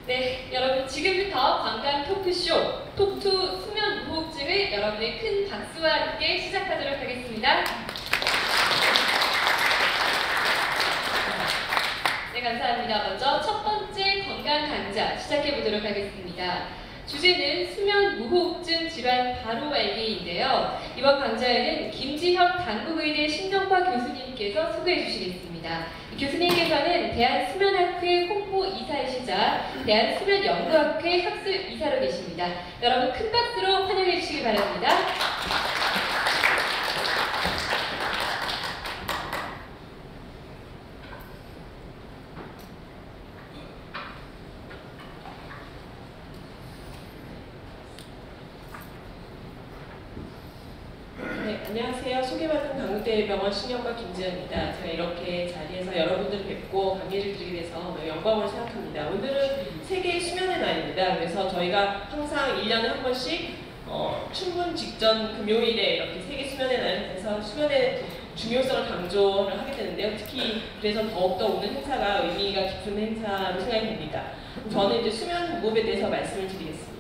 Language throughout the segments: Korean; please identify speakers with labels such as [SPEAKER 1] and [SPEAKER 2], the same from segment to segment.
[SPEAKER 1] 네, 여러분 지금부터 관광 토크쇼 톡투 수면 무호흡증을 여러분의 큰 박수와 함께 시작하도록 하겠습니다. 네, 감사합니다. 먼저 첫 번째 건강 강좌 시작해 보도록 하겠습니다. 주제는 수면 무호흡증 질환 바로 알기인데요. 이번 강좌에는 김지혁 당국의대 신정과 교수님께서 소개해 주시겠습니다. 교수님께서는 대한수면학회 홍보이사이시자 대한수면연구학회 학술이사로 계십니다. 여러분 큰 박수로 환영해 주시기 바랍니다.
[SPEAKER 2] 네, 안녕하세요. 소개받은 강릉대병원 신경과 김지현입니다. 제가 이렇게 자리에서 여러분들 뵙고 강의를 드리게 돼서 영광으로 생각합니다. 오늘은 세계 수면의 날입니다. 그래서 저희가 항상 1년에 한 번씩 춘분 직전 금요일에 이렇게 세계 수면의 날을 해서 수면의 중요성을 강조를 하게 되는데요. 특히 그래서 더욱더 오늘 행사가 의미가 깊은 행사로 생각이 됩니다. 저는 이제 수면 무호흡에 대해서 말씀을 드리겠습니다.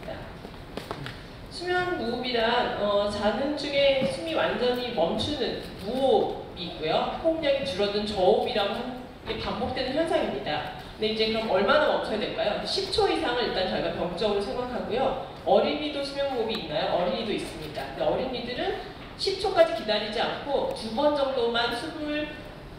[SPEAKER 2] 수면 무호흡이란 자는 중에 숨이 완전히 멈추는 무호흡이 있고요. 호흡량이 줄어든 저호흡이라고 하는 게 반복되는 현상입니다. 근데 이제 그럼 얼마나 멈춰야 될까요? 10초 이상을 일단 저희가 병적으로 생각하고요. 어린이도 수면 무호흡이 있나요? 어린이도 있습니다. 근데 어린이들은 10초까지 기다리지 않고 2번 정도만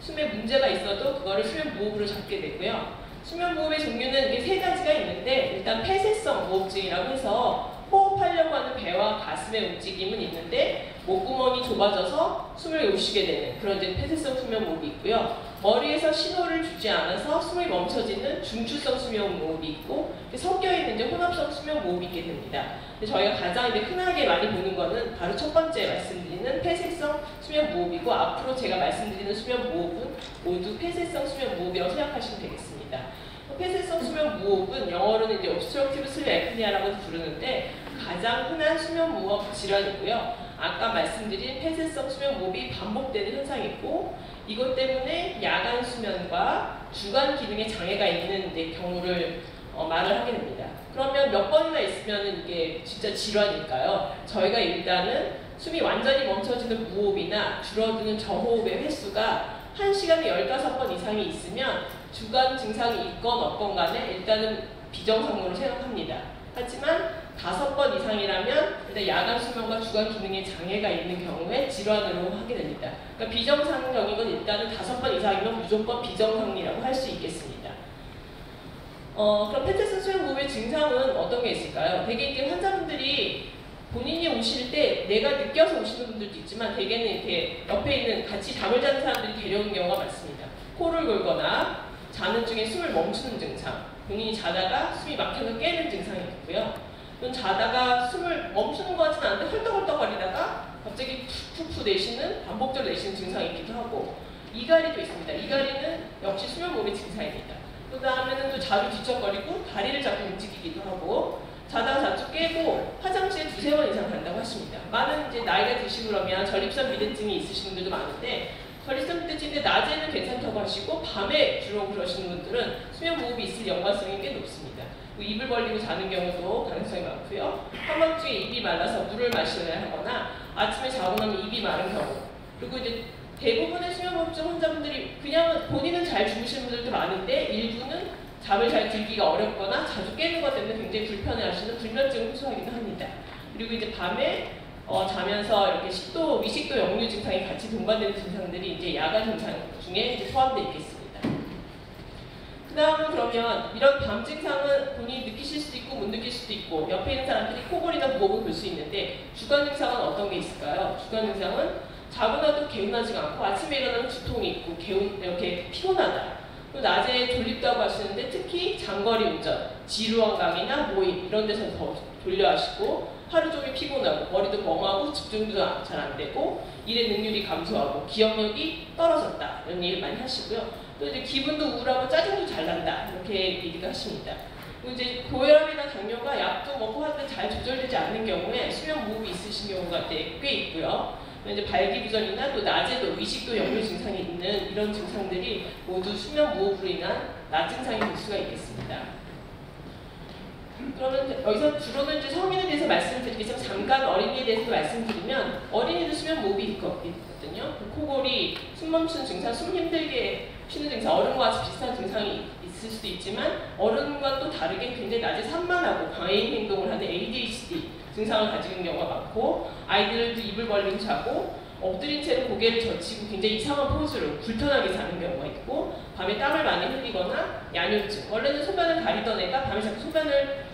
[SPEAKER 2] 숨에 문제가 있어도 그거를 수면 무호흡으로 잡게 되고요. 수면 무호흡의 종류는 이게 3가지가 있는데 일단 폐쇄성 무호흡증이라고 해서 호흡하려고 하는 배와 가슴의 움직임은 있는데 목구멍이 좁아져서 숨을 못 쉬게 되는 그런 이제 폐쇄성 수면 무호흡이 있고요. 머리에서 신호를 주지 않아서 숨이 멈춰지는 중추성 수면 무호흡이 있고 섞여 있는 이제 혼합성 수면 무호흡이 있게 됩니다. 근데 저희가 가장 이제 흔하게 많이 보는 거는 바로 첫 번째 말씀드리는 폐쇄성 수면 무호흡이고 앞으로 제가 말씀드리는 수면 무호흡은 모두 폐쇄성 수면 무호흡이라고 생각하시면 되겠습니다. 폐쇄성 수면 무호흡은 영어로는 이제 obstructive sleep apnea라고 부르는데 가장 흔한 수면 무호흡 질환이고요. 아까 말씀드린 폐쇄성 수면 무호흡이 반복되는 현상이고 이것 때문에 야간 수면과 주간 기능에 장애가 있는 경우를 말을 하게 됩니다. 그러면 몇 번이나 있으면 이게 진짜 질환일까요? 저희가 일단은 숨이 완전히 멈춰지는 무호흡이나 줄어드는 저호흡의 횟수가 1시간에 15번 이상이 있으면 주간 증상이 있건 없건 간에 일단은 비정상으로 생각합니다. 하지만 5번 이상이라면 일단 야간 수면과 주간 기능에 장애가 있는 경우에 질환으로 하게 됩니다. 그러니까 비정상적인 건 일단은 5번 이상이면 무조건 비정상이라고 할 수 있겠습니다. 그럼 폐쇄성 수면 무호흡의 증상은 어떤 게 있을까요? 대개 이렇게 환자분들이 본인이 오실 때 내가 느껴서 오시는 분들도 있지만 대개는 이렇게 옆에 있는 같이 잠을 자는 사람들이 데려오는 경우가 많습니다. 코를 골거나 자는 중에 숨을 멈추는 증상, 본인이 자다가 숨이 막혀서 깨는 증상이 있고요. 또는 자다가 숨을 멈추는 것 같지는 않은데 헐떡헐떡거리다가 갑자기 푸푸 내쉬는, 반복적으로 내쉬는 증상이 있기도 하고 이갈이도 있습니다. 이갈이는 역시 수면 무호흡의 증상입니다. 그 다음에는 또 자주 뒤척거리고 다리를 자꾸 움직이기도 하고 자다가 자주 깨고 화장실에 2-3번 이상 간다고 하십니다. 많은 이제 나이가 드시고 그러면 전립선 비대증이 있으신 분들도 많은데 전립선 비대증인데 낮에는 괜찮다고 하시고 밤에 주로 그러시는 분들은 수면 무호흡이 있을 연관성이 꽤 높습니다. 입을 벌리고 자는 경우도 가능성이 많고요. 한밤중에 입이 말라서 물을 마셔야 하거나 아침에 자고 나면 입이 마른 경우 그리고 이제 대부분의 수면무호흡증 환자분들이 그냥 본인은 잘 주무시는 분들도 많은데 일부는 잠을 잘 들기가 어렵거나 자주 깨는 것 때문에 굉장히 불편해하시는 불면증을 호소하기도 합니다. 그리고 이제 밤에 자면서 이렇게 식도, 미식도 역류 증상이 같이 동반되는 증상들이 이제 야간 증상 중에 이제 포함되어 있겠습니다. 그 다음은 그러면 이런 밤 증상은 본인이 느끼실 수도 있고 못 느낄 수도 있고 옆에 있는 사람들이 코골이나 무호흡을 볼 수 있는데 주간 증상은 어떤 게 있을까요? 주간 증상은 자고 나도 개운하지가 않고 아침에 일어나면 두통이 있고 이렇게 피곤하다. 또 낮에 졸립다고 하시는데 특히 장거리 운전, 지루한감이나 모임 이런 데서 더 졸려 하시고 하루 종일 피곤하고 머리도 멍하고 집중도 잘 안 되고 일의 능률이 감소하고 기억력이 떨어졌다 이런 얘기를 많이 하시고요. 또 이제 기분도 우울하고 짜증도 잘 난다 이렇게 얘기도 하십니다. 그리고 이제 고혈압이나 당뇨가 약도 먹고 하는데 잘 조절되지 않는 경우에 수면 무호흡이 있으신 경우가 꽤 있고요. 이제 발기부전이나 또 낮에도 위식도 역류 증상이 있는 이런 증상들이 모두 수면 무호흡으로 인한 낮 증상이 될 수가 있겠습니다. 그러면 여기서 주로는 이제 성인에 대해서 말씀드리겠지만 잠깐 어린이에 대해서 말씀드리면 어린이도 수면 무호흡이 있거든요. 코골이, 숨 멈추는 증상, 숨 힘들게 쉬는 증상, 어른과 같이 비슷한 증상이 있을 수도 있지만 어른과 또 다르게 굉장히 낮에 산만하고 과잉 행동을 하는 ADHD 증상을 가지고 있는 경우가 많고 아이들도 입을 벌리고 자고 엎드린 채로 고개를 젖히고 굉장히 이상한 포즈로 불편하게 자는 경우가 있고 밤에 땀을 많이 흘리거나 야뇨증, 원래는 소변을 가리던 애가 밤에 자꾸 소변을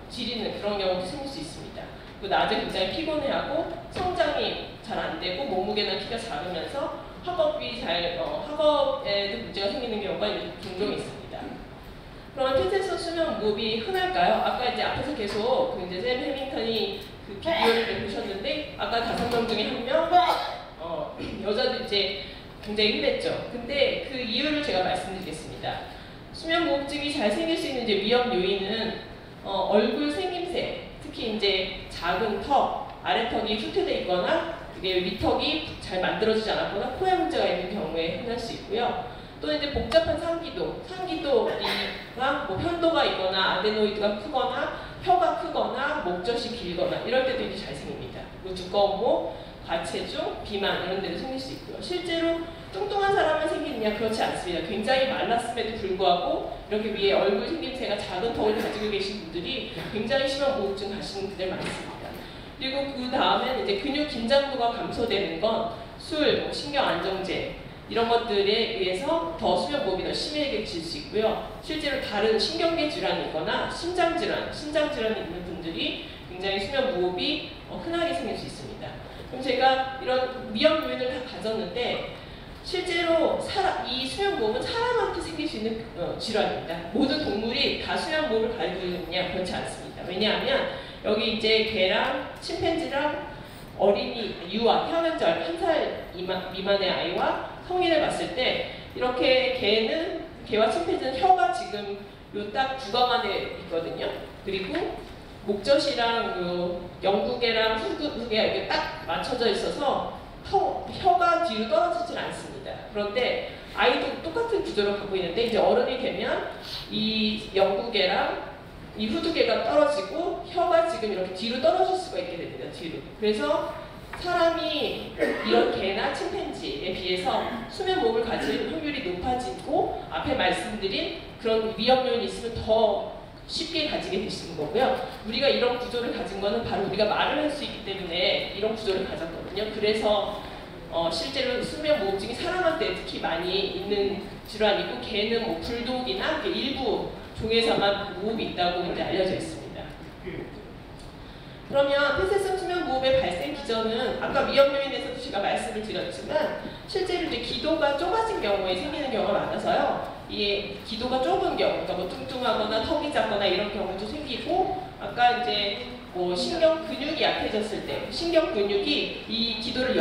[SPEAKER 2] 지리는 그런 경우도 생길 수 있습니다. 그리고 낮에 굉장히 피곤해하고 성장이 잘 안 되고 몸무게나 키가 작으면서 학업에도 문제가 생기는 경우가 종종 있습니다. 그러면 폐쇄성 수면 무호흡이 흔할까요? 아까 이제 앞에서 계속 이제 샘 해밍턴이 그 비디오를 보셨는데 아까 5명 중에 1명 여자도 이제 굉장히 흔했죠. 근데 그 이유를 제가 말씀드리겠습니다. 수면 무호흡증이 잘 생길 수 있는 이제 위험 요인은 얼굴 생김새, 특히 이제 작은 턱, 아래턱이 후퇴되어 있거나 이게 위턱이 잘 만들어지지 않았거나 코에 문제가 있는 경우에 흔할 수 있고요. 또는 이제 복잡한 상기도가 뭐 편도가 있거나 아데노이드가 크거나 혀가 크거나 목젖이 길거나 이럴 때도 이제 잘 생깁니다. 그리고 두꺼운 목, 과체중, 비만 이런 데도 생길 수 있고요. 실제로 뚱뚱한 사람만 생기느냐 그렇지 않습니다. 굉장히 말랐음에도 불구하고 이렇게 위에 얼굴 생김새가 작은 턱을 가지고 계신 분들이 굉장히 심한 무호흡증 가시는 분들 많습니다. 그리고 그 다음엔 이제 근육 긴장도가 감소되는 건 술, 신경 안정제 이런 것들에 의해서 더 수면 무호흡이 더 심해질 수 있고요. 실제로 다른 신경계 질환이 있거나 신장 질환이 있는 분들이 굉장히 수면 무호흡이 흔하게 생길 수 있습니다. 그럼 제가 이런 위험 요인을 다 가졌는데 실제로 이 수면 무호흡은 사람한테 생길 수 있는 질환입니다. 모든 동물이 다 수면 무호흡을 가지고 있느냐 그렇지 않습니다. 왜냐하면 여기 이제 개랑 침팬지랑 어린이, 유아, 태어난 지 1살 미만의 아이와 성인을 봤을 때 이렇게 개와 침팬지는 혀가 지금 요 딱 구강 안에 있거든요. 그리고 목젖이랑 영구개랑 후두개가 이렇게 딱 맞춰져 있어서 혀가 뒤로 떨어지진 않습니다. 그런데 아이도 똑같은 구조를 갖고 있는데 이제 어른이 되면 이 영구개랑 이 후두개가 떨어지고 혀가 지금 이렇게 뒤로 떨어질 수가 있게 됩니다. 뒤로. 그래서 사람이 이런 개나 침팬지에 비해서 수면 무호흡을 가질 확률이 높아지고 앞에 말씀드린 그런 위험 요인이 있으면 더 쉽게 가지게 되시는 거고요. 우리가 이런 구조를 가진 거는 바로 우리가 말을 할 수 있기 때문에 이런 구조를 가졌거든요. 그래서 실제로 수면 무호흡증이 사람한테 특히 많이 있는 질환이고 개는 뭐 불독이나 일부 종에서만 무호흡이 있다고 이제 알려져 있습니다. 그러면 폐쇄성 수면 무호흡의 발생 기전은 아까 위험 요인에서도 제가 말씀을 드렸지만 실제로 이제 기도가 좁아진 경우에 생기는 경우가 많아서요. 이게 기도가 좁은 경우, 그러니까 뭐 뚱뚱하거나 턱이 작거나 이런 경우도 생기고 아까 이제 뭐 신경 근육이 약해졌을 때 신경 근육이 이 기도를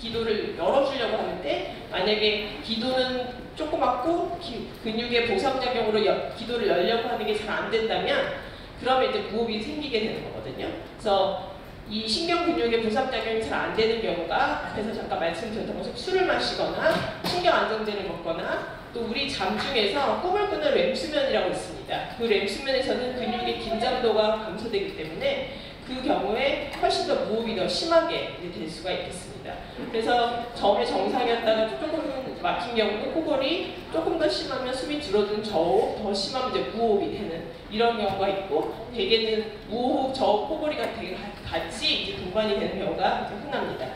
[SPEAKER 2] 기도를 열어주려고 하는데 만약에 기도는 조그맣고 근육의 보상작용으로 기도를 열려고 하는 게 잘 안 된다면 그러면 이제 무호흡이 생기게 되는 거거든요. 그래서 이 신경 근육의 보상작용이 잘 안 되는 경우가 앞에서 잠깐 말씀드렸던 것처럼 술을 마시거나 신경 안정제를 먹거나 또 우리 잠 중에서 꿈을 꾸는 렘수면이라고 있습니다. 그 렘수면에서는 근육의 긴장도가 감소되기 때문에 그 경우에 훨씬 더 무호흡이 더 심하게 될 수가 있겠습니다. 그래서 처음에 정상이었다가 조금 막힌 경우는 코골이, 조금 더 심하면 숨이 줄어든 저호, 더 심하면 이제 무호흡이 되는 이런 경우가 있고 대개는 무호흡, 저호, 코골이가 되게 같이 이제 동반이 되는 경우가 이제 흔합니다.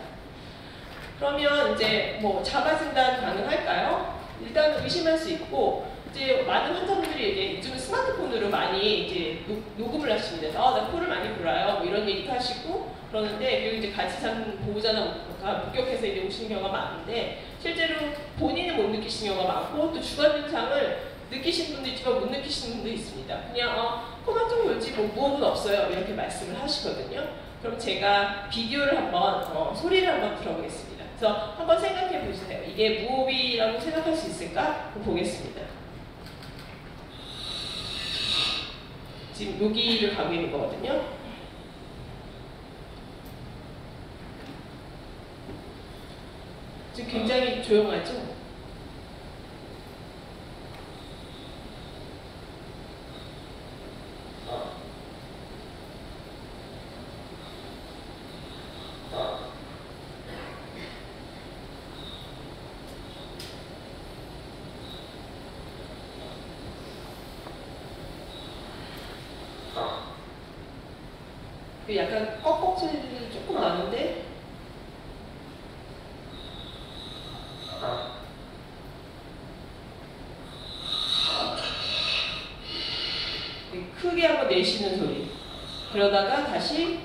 [SPEAKER 2] 그러면 이제 뭐 자가 진단 가능할까요? 일단 의심할 수 있고 이제 많은 환자분들이 이제 요즘 스마트폰으로 많이 이제 녹음을 하십니다. 나 코를 많이 골아요. 뭐 이런 얘기도 하시고 그러는데 그리고 이제 같이 사는 보호자나 목격해서 이제 오시는 경우가 많은데 실제로 본인은 못 느끼시는 경우가 많고 또 주관 증상을 느끼시는 분도 있지만 못 느끼시는 분도 있습니다. 그냥 코만 좀 골지 뭐 무호흡은 없어요. 이렇게 말씀을 하시거든요. 그럼 제가 비디오를 한번 소리를 한번 들어보겠습니다. 그래서 한번 생각해 보세요. 이게 무호흡이라고 생각할 수 있을까? 한번 보겠습니다. 지금 여기를 가고 있는 거거든요. 지금 굉장히 조용하죠? 그 약간 꺽꺽 소리도 조금 나는데 크게 한번 내쉬는 소리. 그러다가 다시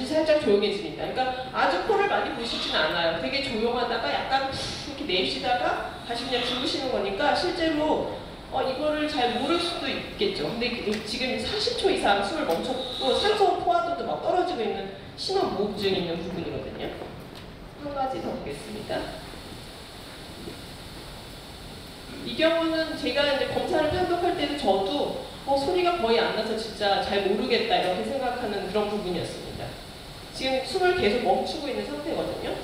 [SPEAKER 2] 살짝 조용해집니다. 그러니까 아주 코를 많이 부시진 않아요. 되게 조용하다가 약간 이렇게 내쉬다가 다시 그냥 주무시는 거니까 실제로 이거를 잘 모를 수도 있겠죠. 근데 지금 40초 이상 숨을 멈췄고 산소 포화도도 막 떨어지고 있는 심한 무호흡증이 있는 부분이거든요. 한 가지 더 보겠습니다. 이 경우는 제가 이제 검사를 판독할 때도 저도 소리가 거의 안 나서 진짜 잘 모르겠다 이렇게 생각하는 그런 부분이었습니다. 지금 숨을 계속 멈추고 있는 상태거든요.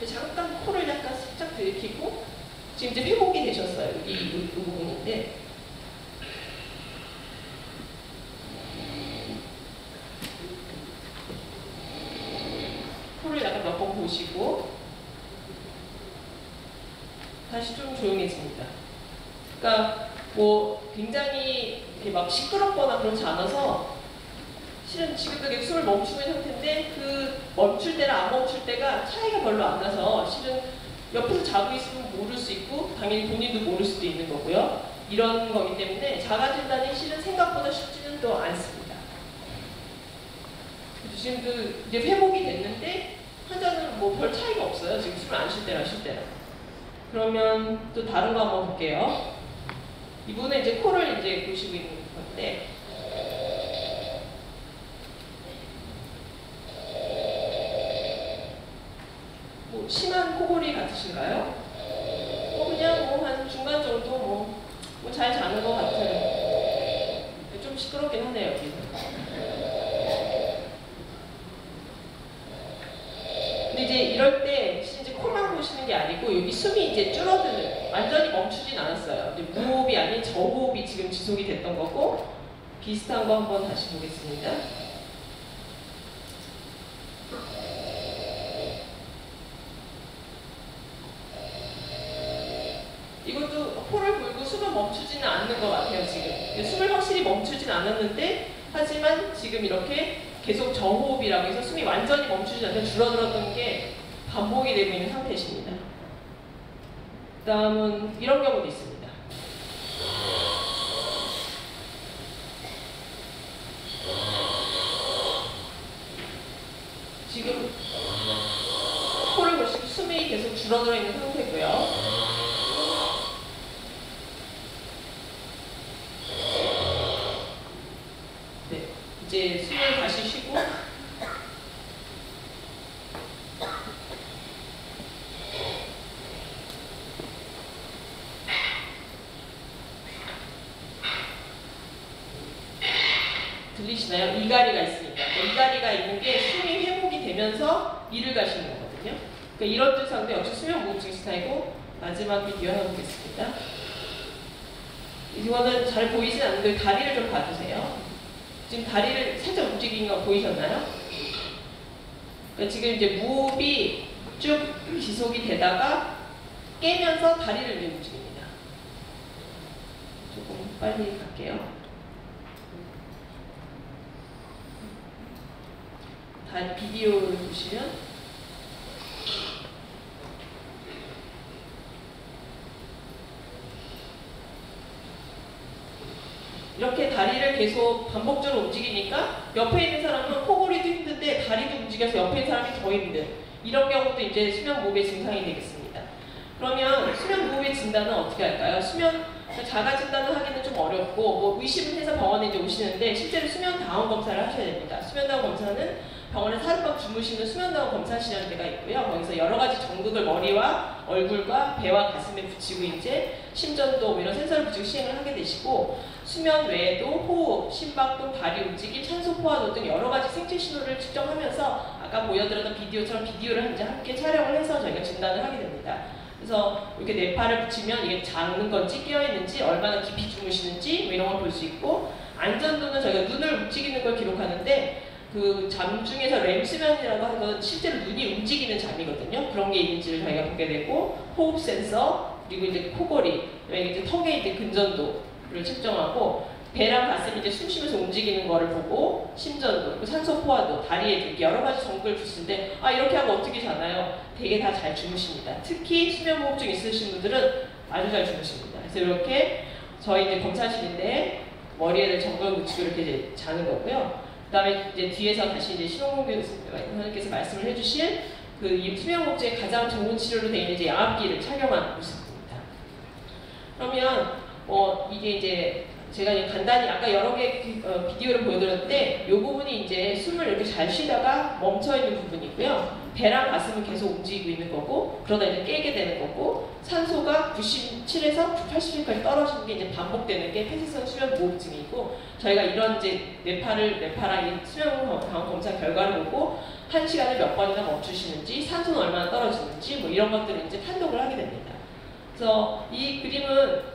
[SPEAKER 2] 잠깐 코를 약간 살짝 들이키고 지금 이제 회복이 되셨어요. 이 부분인데 코를 약간 몇 번 보시고 다시 좀 조용해집니다. 그러니까 뭐 굉장히 이렇게 막 시끄럽거나 그렇지 않아서 실은 지금도 계속 숨을 멈추고 있는 상태인데 그 멈출 때랑 안 멈출 때가 차이가 별로 안 나서 실은 옆에서 자고 있으면 모를 수 있고 당연히 본인도 모를 수도 있는 거고요. 이런 거기 때문에 자가진단이 실은 생각보다 쉽지는 또 않습니다. 지금도 이제 회복이 됐는데 환자는 뭐 별 차이가 없어요. 지금 숨을 안 쉴 때랑 쉴 때랑. 그러면 또 다른 거 한번 볼게요. 이분은 이제 코를 이제 보시고 있는 건데 뭐 심한 코골이 같으신가요? 그냥 뭐 한 중간 정도 뭐 잘 자는 것 같아요. 좀 시끄럽긴 하네요 여기서. 근데 이제 이럴 때 이제 코만 보시는 게 아니고 여기 숨이 이제 줄어드는, 완전히 멈추진 않았어요. 이제 무호흡이 아닌 저호흡이 지금 지속이 됐던 거고 비슷한 거 한번 다시 보겠습니다. 이것도 코를 골고 숨을 멈추지는 않는 것 같아요 지금. 숨을 확실히 멈추진 않았는데 하지만 지금 이렇게 계속 저호흡이라고 해서 숨이 완전히 멈추지 않고 줄어들었던 게 반복이 되고 있는 상태십니다. 그 다음은 이런 경우도 있습니다. 지금 코를 보시고 숨이 계속 줄어들어 있는 상태고요. 네, 이제 숨을 다시 쉬고 들리시나요? 이가리가 있으니까. 이가리가 있는 게 숨이 회복이 되면서 이를 가시는 거거든요. 그러니까 이런 증상도 역시 수면 무호흡증 스타일이고 마지막 비디오 하나 보겠습니다. 이거는 잘 보이진 않는데 다리를 좀 봐주세요. 지금 다리를 살짝 움직이는 거 보이셨나요? 그러니까 지금 이제 무호흡이 쭉 지속이 되다가 깨면서 다리를 움직입니다. 조금 빨리 갈게요. 다 비디오를 보시면 이렇게 다리를 계속 반복적으로 움직이니까 옆에 있는 사람은 코골이도 힘든데 다리도 움직여서 옆에 있는 사람이 더 힘든 이런 경우도 이제 수면무호흡의 증상이 되겠습니다. 그러면 수면무호흡의 진단은 어떻게 할까요? 자가 진단을 하기는 좀 어렵고 뭐 의심을 해서 병원에 이제 오시는데 실제로 수면다운 검사를 하셔야 됩니다. 수면다운 검사는 병원에서 하룻밤 주무시는 수면다운 검사실이라는 데가 있고요. 거기서 여러 가지 전극을 머리와 얼굴과 배와 가슴에 붙이고 이제 심전도 이런 센서를 붙이고 시행을 하게 되시고 수면 외에도 호흡, 심박동, 다리 움직임, 산소 포화도 등 여러 가지 생체 신호를 측정하면서 아까 보여드렸던 비디오처럼 비디오를 이제 함께 촬영을 해서 저희가 진단을 하게 됩니다. 그래서 이렇게 뇌파를 붙이면 이게 작은 건지 끼어있는지 얼마나 깊이 주무시는지 뭐 이런 걸 볼 수 있고 안전도는 저희가 눈을 움직이는 걸 기록하는데 그 잠 중에서 렘 수면이라고 하는 건 실제로 눈이 움직이는 잠이거든요. 그런 게 있는지를 저희가 보게 되고, 호흡 센서, 그리고 이제 코골이, 이제 턱의 이제 근전도를 측정하고, 배랑 가슴이 이제 숨 쉬면서 움직이는 거를 보고, 심전도, 그리고 산소 포화도, 다리에 이렇게 여러 가지 정보를 줬을 때, 아, 이렇게 하고 어떻게 자나요? 되게 다 잘 주무십니다. 특히 수면무호흡증 있으신 분들은 아주 잘 주무십니다. 그래서 이렇게 저희 이제 검사실인데 머리에를 정걸 붙이고 이렇게 이제 자는 거고요. 그 다음에 이제 뒤에서 다시 이제 신홍공 교수님께서 말씀을 해주실 그 수면무호흡증의 가장 좋은 치료로 되어 있는 이제 양압기를 착용한 모습입니다. 그러면 이게 이제 제가 간단히 아까 여러 개 비디오를 보여드렸는데 이 부분이 이제 숨을 이렇게 잘 쉬다가 멈춰있는 부분이고요. 배랑 가슴은 계속 움직이고 있는 거고, 그러다 이제 깨게 되는 거고, 산소가 97에서 80까지 떨어지는 게 이제 반복되는 게 폐쇄성 수면 무호흡증이고, 저희가 이런 이제 뇌파랑 수면 강화 검사 결과를 보고 1시간에 몇 번이나 멈추시는지, 산소는 얼마나 떨어지는지 뭐 이런 것들을 이제 판독을 하게 됩니다. 그래서 이 그림은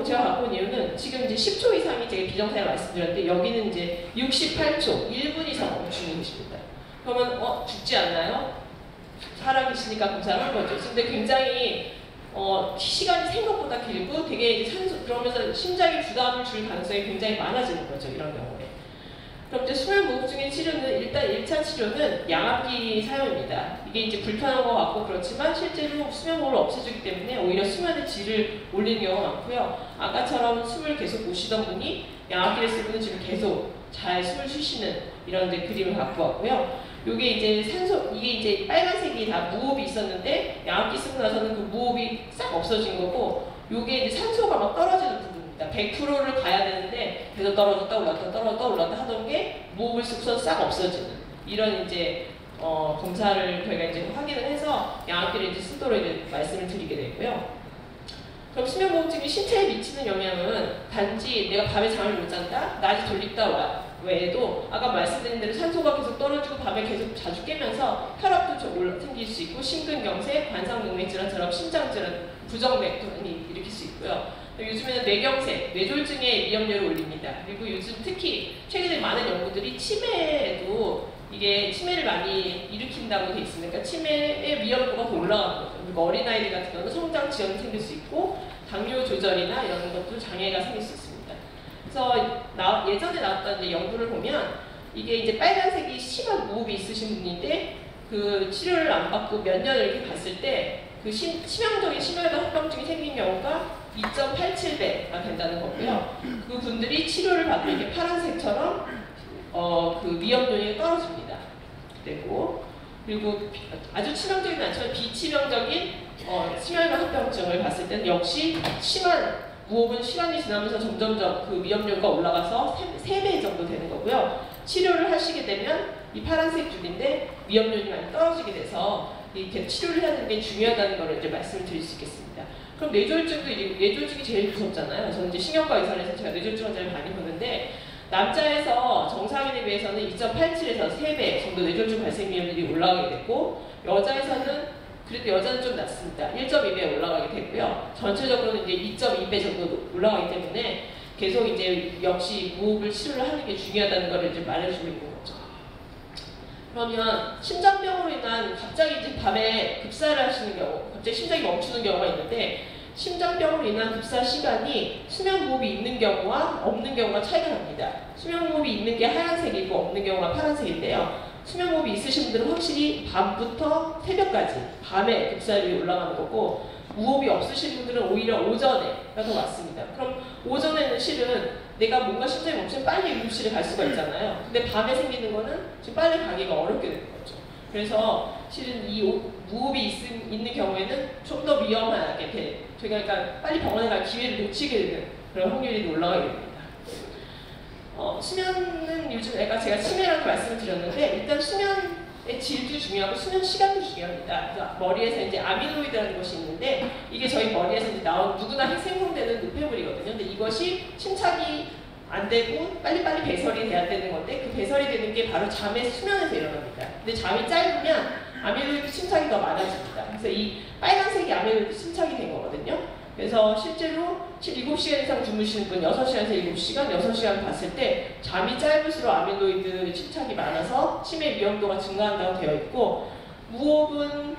[SPEAKER 2] 제가 갖고 온 이유는 지금 이제 10초 이상이 제가 비정상을 말씀드렸는데 여기는 이제 68초, 1분 이상 멈추는 것입니다. 그러면 죽지 않나요? 살아계시니까 검사를 한 거죠. 근데 굉장히 시간이 생각보다 길고 되게 이제 그러면서 심장이 부담을 줄 가능성이 굉장히 많아지는 거죠. 이런 경우에. 그럼 이제 수면무호흡증의 치료는 일단 1차 치료는 양압기 사용입니다. 이게 이제 불편한 것 같고 그렇지만 실제로 수면무호흡을 없애주기 때문에 오히려 수면의 질을 올리는 경우가 많고요. 아까처럼 숨을 계속 못 쉬던 분이 양압기를 쓰고는 지금 계속 잘 숨을 쉬시는 이런 이제 그림을 갖고 왔고요. 요게 이제 이게 이제 빨간색이 다 무호흡이 있었는데 양압기 쓰고 나서는 그 무호흡이 싹 없어진 거고, 요게 이제 산소가 막 떨어지는 부분입니다. 100%를 가야 되는데 계속 떨어졌다 올랐다 떨어졌다 올랐다 하던 게 무호흡을 쓰고서 싹 없어지는 이런 이제 검사를 저희가 이제 확인을 해서 양압기를 이제 쓰도록 이제 말씀을 드리게 되고요. 그럼 수면무호흡증이 신체에 미치는 영향은 단지 내가 밤에 잠을 못 잔다, 낮에 졸립다 외에도 아까 말씀드린 대로 산소가 계속 떨어지고 밤에 계속 자주 깨면서 혈압도 좀 생길 수 있고, 심근경색, 관상동맥질환처럼 심장질환, 부정맥도 일으킬 수 있고요. 요즘에는 뇌경색, 뇌졸중의 위험률을 올립니다. 그리고 요즘 특히 최근에 많은 연구들이 치매에도 이게 치매를 많이 일으킨다고 돼 있습니다. 그러니까 치매의 위험도가 더 올라가는 거죠. 그리고 어린아이들 같은 경우는 성장 지연이 생길 수 있고 당뇨 조절이나 이런 것도 장애가 생길 수 있습니다. 그래서 예전에 나왔던 이제 연구를 보면 이게 이제 빨간색이 심한 무호흡이 있으신 분인데 그 치료를 안 받고 몇 년을 이렇게 갔을 때 그 치명적인 심혈관 합병증이 생긴 경우가 2.87배가 된다는 거고요. 그 분들이 치료를 받는 게 파란색처럼 그 위험 요인이 떨어집니다. 그리고 아주 치명적이진 않지만 비치명적인 심혈관 합병증을 봤을 때는 역시 심한 무호흡은 시간이 지나면서 점점점 그 위험률가 올라가서 3배 정도 되는 거고요. 치료를 하시게 되면 이 파란색 줄인데 위험률이 많이 떨어지게 돼서 이렇게 치료를 해야 되는 게 중요하다는 걸 이제 말씀을 드릴 수 있겠습니다. 그럼 뇌졸중이 제일 무섭잖아요. 저는 이제 신경과 의사에서 제가 뇌졸중 환자를 많이 보는데 남자에서 정상인에 비해서는 2.87에서 3배 정도 뇌졸중 발생 위험률이 올라가게 됐고, 여자에서는 그래도 여자는 좀 낮습니다. 1.2배 올라가게 됐고요. 전체적으로는 이제 2.2배 정도 올라가기 때문에 계속 이제 역시 무호흡을 치료를 하는 게 중요하다는 걸 이제 말해주고 있는 거죠. 그러면 심장병으로 인한 갑자기 이제 밤에 급사를 하시는 경우, 갑자기 심장이 멈추는 경우가 있는데 심장병으로 인한 급사 시간이 수면무호흡이 있는 경우와 없는 경우가 차이가 납니다. 수면무호흡이 있는 게 하얀색이고 없는 경우가 파란색인데요. 수면무호흡이 있으신 분들은 확실히 밤부터 새벽까지 밤에 급사율이 올라가는 거고, 무호흡이 없으신 분들은 오히려 오전에가 더 맞습니다. 그럼 오전에는 실은 내가 뭔가 심장이 멈추면 빨리 응급실에 갈 수가 있잖아요. 근데 밤에 생기는 거는 지금 빨리 가기가 어렵게 되는 거죠. 그래서 실은 이 무호흡이 있는 경우에는 좀 더 위험하게 돼. 저희가 그러니까 빨리 병원에 갈 기회를 놓치게 되는 그런 확률이 올라가게 됩니다. 수면은 요즘 제가 치매라고 말씀을 드렸는데, 일단 수면의 질도 중요하고 수면 시간도 중요합니다. 그래서 머리에서 이제 아밀로이드라는 것이 있는데, 이게 저희 머리에서 이제 나온 누구나 생성되는 노폐물이거든요. 근데 이것이 침착이 안 되고 빨리빨리 배설이 돼야 되는 건데, 그 배설이 되는 게 바로 수면에서 일어납니다. 근데 잠이 짧으면 아밀로이드 침착이 더 많아집니다. 그래서 이 빨간색이 아밀로이드 침착이 된 거거든요. 그래서 실제로 7시간 이상 주무시는 분 6시간에서 7시간, 6시간 봤을 때 잠이 짧을수록 아밀로이드 침착이 많아서 치매 위험도가 증가한다고 되어 있고, 무호흡은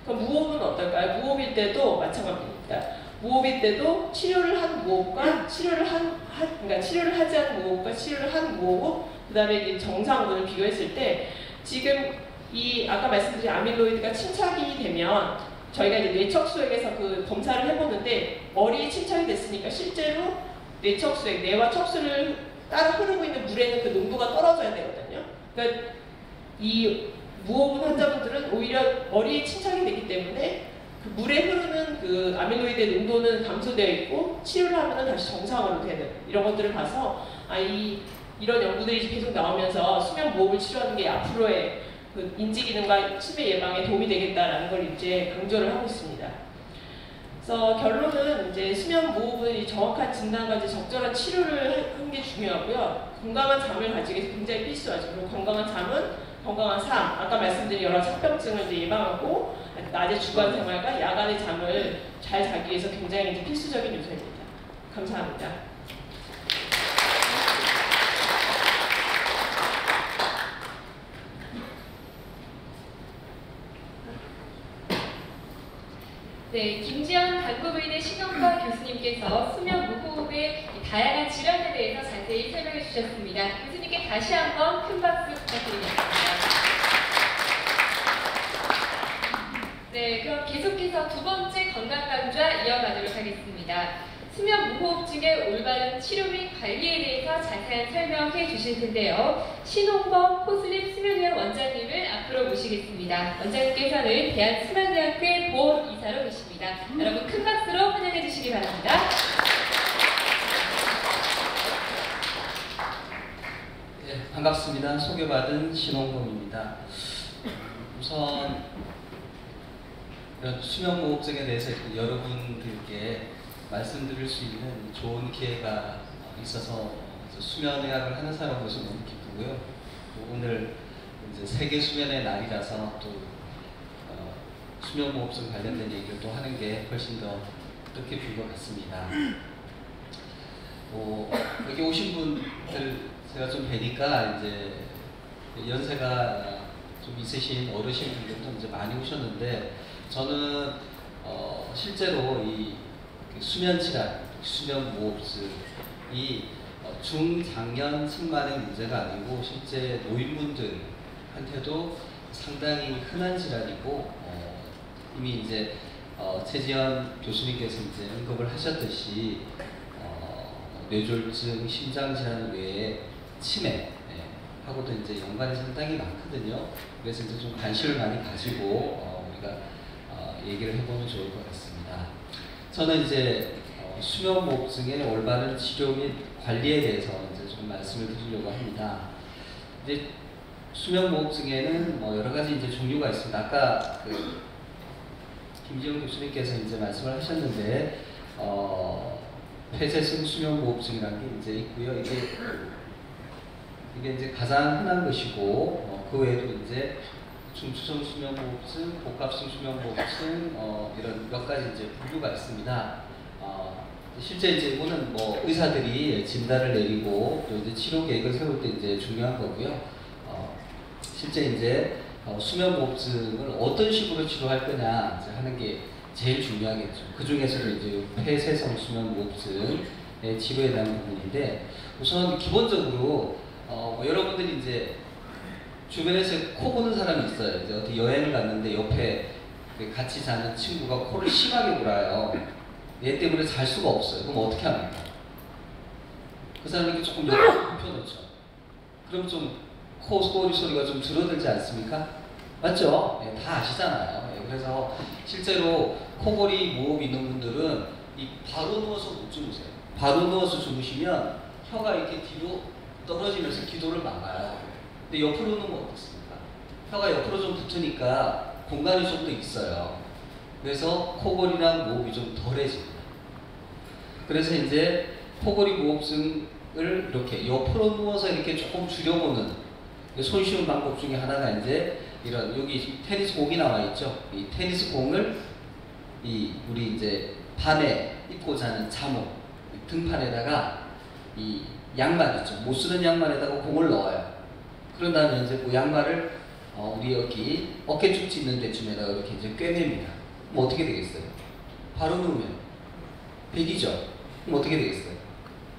[SPEAKER 2] 어떨까요? 무호흡일 때도 마찬가지입니다. 무호흡일 때도 치료를 한 무호흡과 그러니까 치료를 하지 않은 무호흡과 치료를 한 무호흡, 그 다음에 이제 정상분을 비교했을 때 지금 이 아까 말씀드린 아밀로이드가 침착이 되면 저희가 이제 뇌척수액에서 그 검사를 해보는데 머리에 침착이 됐으니까 실제로 뇌척수액, 뇌와 척수를 따라 흐르고 있는 물에는 그 농도가 떨어져야 되거든요. 그러니까 이 무호흡 환자분들은 오히려 머리에 침착이 되기 때문에 그 물에 흐르는 그 아밀로이드의 농도는 감소되어 있고 치료를 하면 다시 정상으로 되는 이런 것들을 봐서 이런 연구들이 계속 나오면서 수면 무호흡을 치료하는 게 앞으로의 그 인지 기능과 치매 예방에 도움이 되겠다라는 걸 이제 강조를 하고 있습니다. 그래서 결론은 이제 수면 무호흡의 정확한 진단과 이제 적절한 치료를 하는 게 중요하고요. 건강한 잠을 가지기 위해서 굉장히 필수하죠. 그리고 건강한 잠은 건강한 삶, 아까 말씀드린 여러 합병증을 이제 예방하고 낮에 주간 생활과 야간의 잠을 잘 자기 위해서 굉장히 이제 필수적인 요소입니다. 감사합니다.
[SPEAKER 1] 네, 김지현 당구부인의 신경과 교수님께서 수면 무호흡의 다양한 질환에 대해서 자세히 설명해 주셨습니다. 교수님께 다시 한번 큰 박수 부탁드리겠습니다. 네, 그럼 계속해서 두 번째 건강 강좌 이어가도록 하겠습니다. 수면 무호흡증의 올바른 치료 및 관리에 대해서 자세한 설명해 주실 텐데요. 신홍범 코슬립 수면의학 원장님을 앞으로 모시겠습니다. 원장님께서는 대한수면의학회 보험이사로 계십니다. 여러분 큰 박수로 환영해 주시기 바랍니다.
[SPEAKER 3] 네, 반갑습니다. 소개받은 신홍범입니다. 우선 이런 수면무호흡증에 대해서 여러분들께 말씀드릴 수 있는 좋은 기회가 있어서 수면의학을 하는 사람으로서 너무 기쁘고요. 오늘 이제 세계 수면의 날이라서 또 수면무호흡증 관련된 얘기를 또 하는 게 훨씬 더 뜻깊을 것 같습니다. 여기 오신 분들 제가 좀 뵈니까 이제 연세가 좀 있으신 어르신 분들도 이제 많이 오셨는데, 저는 실제로 이 수면 질환, 수면 무호흡증이 중장년 승만의 문제가 아니고 실제 노인분들한테도 상당히 흔한 질환이고, 이미 이제 최지연 교수님께서 이제 언급을 하셨듯이 뇌졸중, 심장질환 외에 치매 하고도 이제 연관이 상당히 많거든요. 그래서 이제 좀 관심을 많이 가지고 우리가 얘기를 해보면 좋을 것 같습니다. 저는 이제 수면무호흡증의 올바른 치료 및 관리에 대해서 이제 좀 말씀을 드리려고 합니다. 이제 수면무호흡증에는 여러 가지 이제 종류가 있습니다. 아까 김지영 교수님께서 이제 말씀을 하셨는데 폐쇄성 수면무호흡증이라는 게 이제 있고요. 이게 이제 가장 흔한 것이고, 그 외에도 이제 중추성 수면무호흡증, 복합성 수면무호흡증, 이런 몇 가지 이제 분류가 있습니다. 실제 이제 이거는 의사들이 진단을 내리고 또 이제 치료 계획을 세울 때 이제 중요한 거고요. 실제 이제 수면무호흡증을 어떤 식으로 치료할 거냐 이제 하는 게 제일 중요하겠죠. 그 중에서도 이제 폐쇄성 수면무호흡증의 치료에 대한 부분인데, 우선 기본적으로 여러분들이 이제 주변에서 코 고는 사람이 있어요. 이제 어디 여행을 갔는데 옆에 같이 자는 친구가 코를 심하게 골아요. 얘 때문에 잘 수가 없어요. 그럼 어떻게 합니까? 그 사람에게 조금 옆으로 눕혀놓죠. 그럼 좀 코골이 소리가 좀 줄어들지 않습니까? 맞죠? 네, 다 아시잖아요. 네, 그래서 실제로 코골이 무호흡 있는 분들은 바로 누워서 못 주무세요. 바로 누워서 주무시면 혀가 이렇게 뒤로 떨어지면서 기도를 막아요. 근데 옆으로 누우면 어떻습니까? 혀가 옆으로 좀 붙으니까 공간이 좀 더 있어요. 그래서 코골이랑 무호흡이 좀 덜해집니다. 그래서 이제 코골이 무호흡증을 이렇게 옆으로 누워서 이렇게 조금 줄여보는 손쉬운 방법 중에 하나가 이제 이런, 여기 테니스 공이 나와 있죠. 이 테니스 공을 우리 이제 판에 입고 자는 잠옷 등판에다가 이 양말 있죠. 못 쓰는 양말에다가 공을 넣어요. 그런 다음에 이제 그 양말을 우리 여기 어깨축지 있는 데쯤에다가 이렇게 이제 꿰맵니다. 그럼 어떻게 되겠어요? 바로 누우면 백이죠. 그럼 어떻게 되겠어요?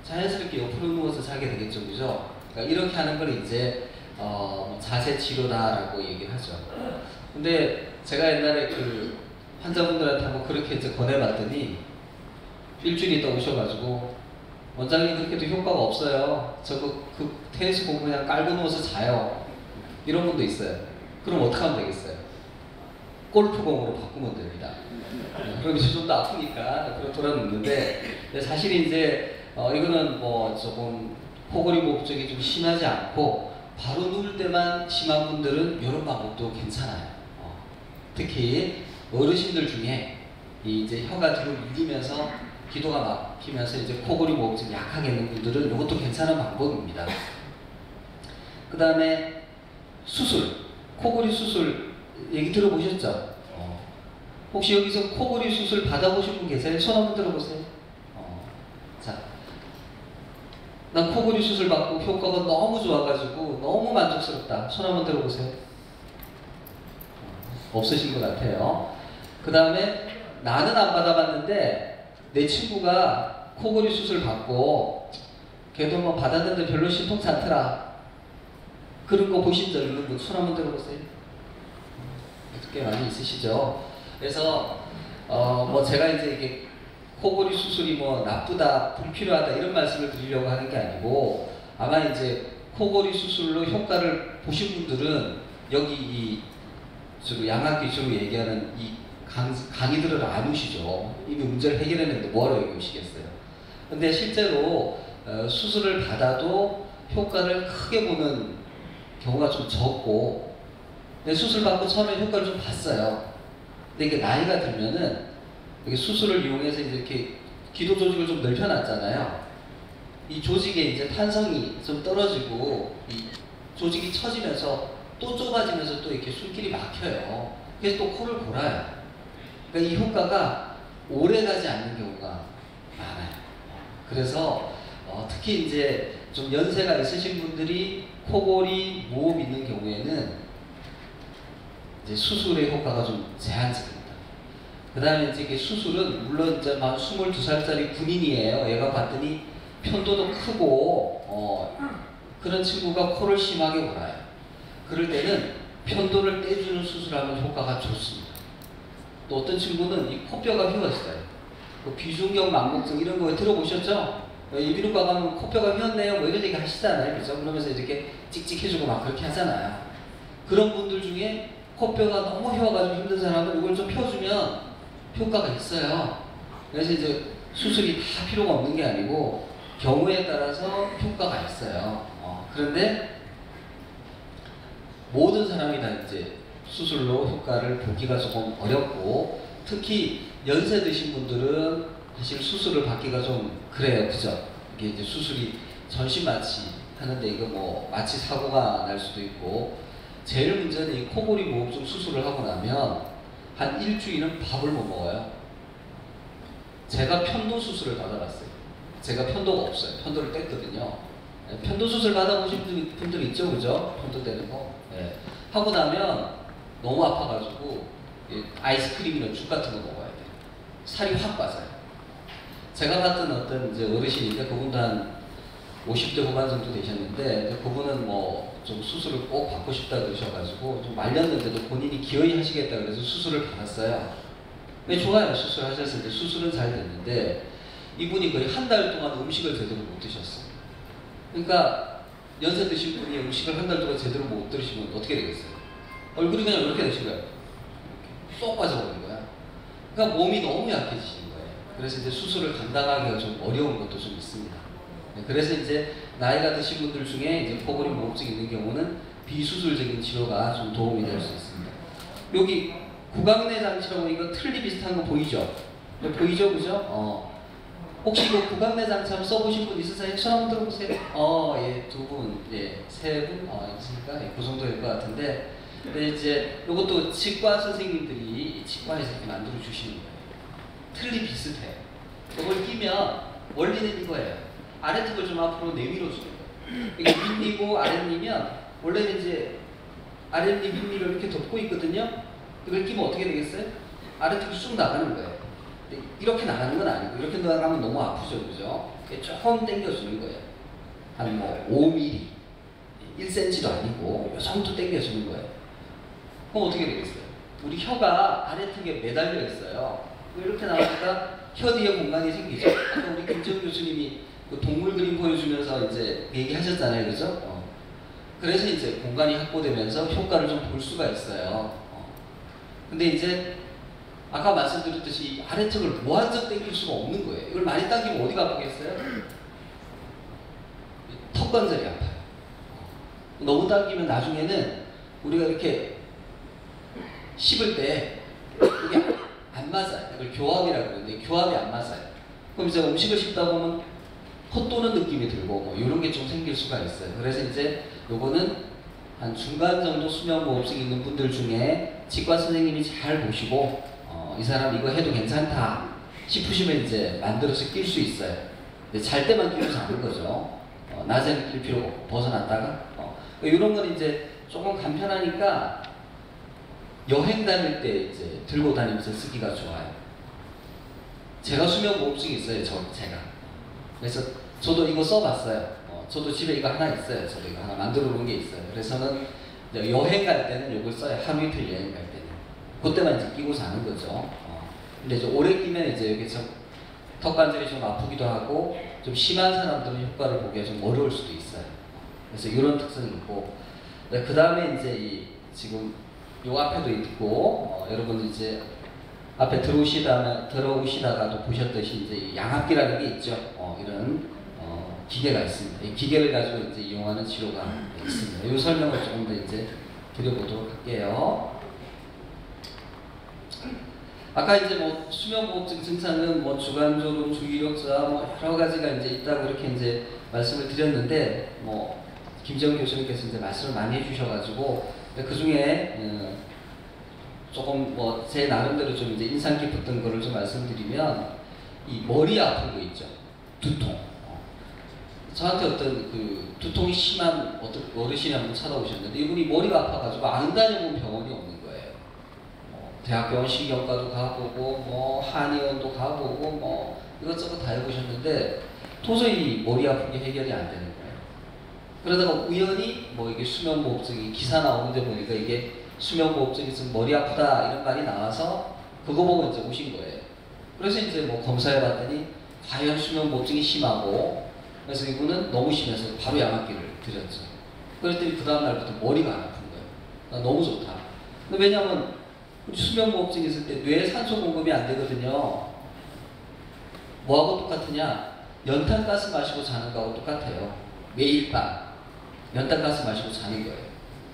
[SPEAKER 3] 자연스럽게 옆으로 누워서 자게 되겠죠, 그죠? 그러니까 이렇게 하는 걸 이제 자세 치료다라고 얘기를 하죠. 근데 제가 옛날에 그 환자분들한테 한번 그렇게 이제 권해봤더니 일주일 있다 오셔가지고 원장님 그렇게도 효과가 없어요. 저거 그 테니스 공 그냥 깔고 누워서 자요. 이런 분도 있어요. 그럼 어떻게 하면 되겠어요? 골프공으로 바꾸면 됩니다. 그럼 이제 좀 더 아프니까 그걸 돌아눕는데 사실 이제 이거는 뭐 조금 코골이 목적이 좀 심하지 않고 바로 누울 때만 심한 분들은 이런 방법도 괜찮아요. 특히 어르신들 중에 이제 혀가 뒤로 밀리면서 기도가 막히면서 이제 코골이 목적이 약하게 있는 분들은 이것도 괜찮은 방법입니다. 그 다음에 수술, 코골이 수술 얘기 들어보셨죠? 혹시 여기서 코골이 수술 받아보신 분 계세요? 손 한번 들어보세요. 자, 난 코골이 수술 받고 효과가 너무 좋아가지고 너무 만족스럽다. 손 한번 들어보세요. 없으신 것 같아요. 그 다음에 나는 안 받아봤는데 내 친구가 코골이 수술 받고 걔도 뭐 받았는데 별로 신통치 않더라. 그런 거 보신 적 있는 분 손 한번 들어보세요. 꽤 많이 있으시죠. 그래서 뭐 제가 이제 이게 코골이 수술이 뭐 나쁘다, 불필요하다 이런 말씀을 드리려고 하는 게 아니고 아마 이제 코골이 수술로 효과를 보신 분들은 여기 이 주로 양학 기술로 얘기하는 이 강의들을 안 오시죠. 이미 문제를 해결했는데 뭐하러 여기 오시겠어요. 근데 실제로 수술을 받아도 효과를 크게 보는 경우가 좀 적고 근데 수술 받고 처음에 효과를 좀 봤어요. 근데 이게 나이가 들면은 이게 수술을 이용해서 이렇게 기도 조직을 좀 넓혀놨잖아요. 이 조직의 이제 탄성이 좀 떨어지고 이 조직이 처지면서 또 좁아지면서 또 이렇게 숨길이 막혀요. 그래서 또 코를 골아요. 그러니까 이 효과가 오래 가지 않는 경우가 많아요. 그래서 특히 이제 좀 연세가 있으신 분들이 코골이 모음 있는 경우에는 이제 수술의 효과가 좀 제한적입니다. 그 다음에 이제 이게 수술은 물론 이제 막 22살짜리 군인이에요. 얘가 봤더니 편도도 크고 그런 친구가 코를 심하게 골아요. 그럴 때는 편도를 떼주는 수술하면 효과가 좋습니다. 또 어떤 친구는 이 코뼈가 휘었어요. 그 비중경 망곡증 이런 거 들어보셨죠? 이비인후과 가면 코뼈가 휘었네요 뭐 이런 얘기 하시잖아요. 그죠? 그러면서 이렇게 찍찍해주고 막 그렇게 하잖아요. 그런 분들 중에 코뼈가 너무 휘어가지고 힘든 사람은 이걸 좀 펴주면 효과가 있어요. 그래서 이제 수술이 다 필요가 없는 게 아니고 경우에 따라서 효과가 있어요. 그런데 모든 사람이 다 이제 수술로 효과를 보기가 조금 어렵고 특히 연세 드신 분들은 사실 수술을 받기가 좀 그래요. 그죠? 이게 이제 수술이 전신 마취 하는데 이거 뭐 마취 사고가 날 수도 있고 제일 문제는 이 코골이 모음증 수술을 하고 나면 한 일주일은 밥을 못 먹어요. 제가 편도 수술을 받아봤어요. 제가 편도가 없어요. 편도를 뗐거든요. 편도 수술 받아보신 분들 있죠, 그죠? 편도 떼는 거. 네. 하고 나면 너무 아파가지고 아이스크림이나 죽 같은 거 먹어야 돼요. 살이 확 빠져요. 제가 봤던 어떤 이제 어르신인데 그분도 한 50대 후반 정도 되셨는데 그분은 뭐 좀 수술을 꼭 받고 싶다 그러셔가지고 좀 말렸는데도 본인이 기어이 하시겠다 그래서 수술을 받았어요. 네, 좋아요. 수술하셨을 때 수술은 잘 됐는데 이분이 거의 한 달 동안 음식을 제대로 못 드셨어요. 그러니까 연세 드신 분이 음식을 한 달 동안 제대로 못 드시면 어떻게 되겠어요? 얼굴이 그냥 이렇게 되신 거예요. 쏙 빠져버린 거야. 그러니까 몸이 너무 약해지시는 거예요. 그래서 이제 수술을 감당하기가 좀 어려운 것도 좀 있습니다. 그래서 이제 나이가 드신 분들 중에 이제 코골이 모음증이 있는 경우는 비수술적인 치료가 좀 도움이 될 수 있습니다. 여기 구강내 장치라고 이거 틀니 비슷한 거 보이죠? 보이죠, 그죠? 혹시 이거 구강내 장치 한번 써보신 분 있으세요? 손 한번 들어보세요. 예, 두 분, 예, 세 분, 있으니까 예, 그 정도 될 것 같은데, 근데 이제 이것도 치과 선생님들이 치과에서 이렇게 만들어 주시는 거예요. 틀니 비슷해요. 이걸 끼면 원리는 이거예요. 아래턱을 좀 앞으로 내밀어 주는 거예요. 이게 윗니고 아랫니면 원래는 이제 아랫니 윗니를 이렇게 덮고 있거든요. 이걸 끼면 어떻게 되겠어요? 아래턱이 쑥 나가는 거예요. 근데 이렇게 나가는 건 아니고 이렇게 나가면 너무 아프죠, 그죠? 조금 당겨주는 거예요. 한 뭐 5mm, 1cm도 아니고 이 정도 당겨주는 거예요. 그럼 어떻게 되겠어요? 우리 혀가 아래턱에 매달려 있어요. 이렇게 나오니까 혀 뒤에 공간이 생기죠. 아까 우리 김정은 교수님이 그 동물 그림 보여주면서 이제 얘기하셨잖아요, 그죠? 그래서 이제 공간이 확보되면서 효과를 좀 볼 수가 있어요. 근데 이제 아까 말씀드렸듯이 아래턱을 무한정 당길 수가 없는 거예요. 이걸 많이 당기면 어디가 아프겠어요? 턱관절이 아파요. 너무 당기면 나중에는 우리가 이렇게 씹을 때 이게 안 맞아요. 이걸 교합이라고 그러는데 교합이 안 맞아요. 그럼 이제 음식을 씹다 보면 헛도는 느낌이 들고 뭐 이런 게 좀 생길 수가 있어요. 그래서 이제 요거는 한 중간 정도 수면무호흡증 있는 분들 중에 치과 선생님이 잘 보시고 이 사람 이거 해도 괜찮다 싶으시면 이제 만들어서 낄 수 있어요. 근데 잘 때만 끼고 자는 거죠. 낮에는 낄 필요 벗어났다가 이런 건 이제 조금 간편하니까 여행 다닐 때 이제 들고 다니면서 쓰기가 좋아요. 제가 수면무호흡증이 있어요. 제가. 그래서 저도 이거 써봤어요. 저도 집에 이거 하나 있어요. 저도 이거 하나 만들어 놓은 게 있어요. 그래서는 여행 갈 때는 이걸 써요. 하루 이틀 여행 갈 때는. 그때만 이제 끼고 자는 거죠. 근데 이제 오래 끼면 이제 여기 좀 턱관절이 좀 아프기도 하고 좀 심한 사람들은 효과를 보기가 좀 어려울 수도 있어요. 그래서 이런 특성이 있고, 그 다음에 이제 지금 요 앞에도 있고, 여러분 이제 앞에 들어오시다가도 보셨듯이 이제 양압기라는 게 있죠. 이런 기계가 있습니다. 이 기계를 가지고 이제 이용하는 치료가 있습니다. 이 설명을 조금 더 이제 드려보도록 할게요. 아까 이제 뭐 수면무호흡증 증상은 뭐 주간조름, 주기력자 뭐 여러 가지가 이제 있다고 이렇게 이제 말씀을 드렸는데 뭐 김정은 교수님께서 이제 말씀을 많이 해주셔가지고 그 중에 조금 뭐 제 나름대로 좀 이제 인상 깊었던 거를 좀 말씀드리면 이 머리 아픈 거 있죠. 두통. 저한테 어떤 그 두통이 심한 어떤 어르신이 한번 찾아오셨는데 이분이 머리가 아파가지고 안 다녀본 병원이 없는 거예요. 대학병원 신경과도 가보고 뭐 한의원도 가보고 뭐 이것저것 다 해보셨는데 도저히 머리 아픈 게 해결이 안 되는 거예요. 그러다가 우연히 뭐 이게 수면무호흡증이 기사 나오는데 보니까 이게 수면무호흡증이 있으면 머리 아프다 이런 말이 나와서 그거 보고 이제 오신 거예요. 그래서 이제 뭐 검사해봤더니 과연 수면무호흡증이 심하고 그래서 이분은 너무 심해서 바로 양압기를 드렸죠. 그랬더니 그 다음날부터 머리가 안 아픈 거예요. 나 너무 좋다. 근데 왜냐면 수면무호흡증이 있을 때 뇌에 산소 공급이 안 되거든요. 뭐하고 똑같으냐? 연탄가스 마시고 자는 거하고 똑같아요. 매일 밤 연탄가스 마시고 자는 거예요.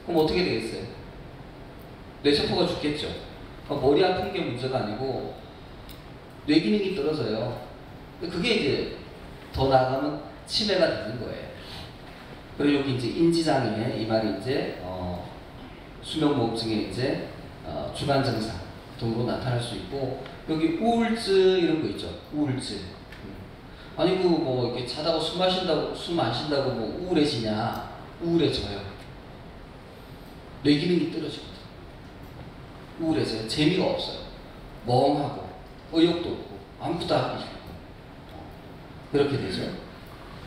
[SPEAKER 3] 그럼 어떻게 되겠어요? 뇌세포가 죽겠죠. 머리 아픈 게 문제가 아니고 뇌 기능이 떨어져요. 그게 이제 더 나아가면 치매가 되는 거예요. 그리고 여기 이제 인지장애 이 말이 이제 수면무호흡증의 이제 주간 증상 등으로 나타날 수 있고 여기 우울증 이런 거 있죠. 우울증. 아니 그 뭐 이렇게 자다가 숨 안 쉰다고 뭐 우울해지냐? 우울해져요. 뇌 기능이 떨어지거든. 우울해져요. 재미가 없어요. 멍하고 의욕도 없고 아무것도 하기 싫고 그렇게 되죠.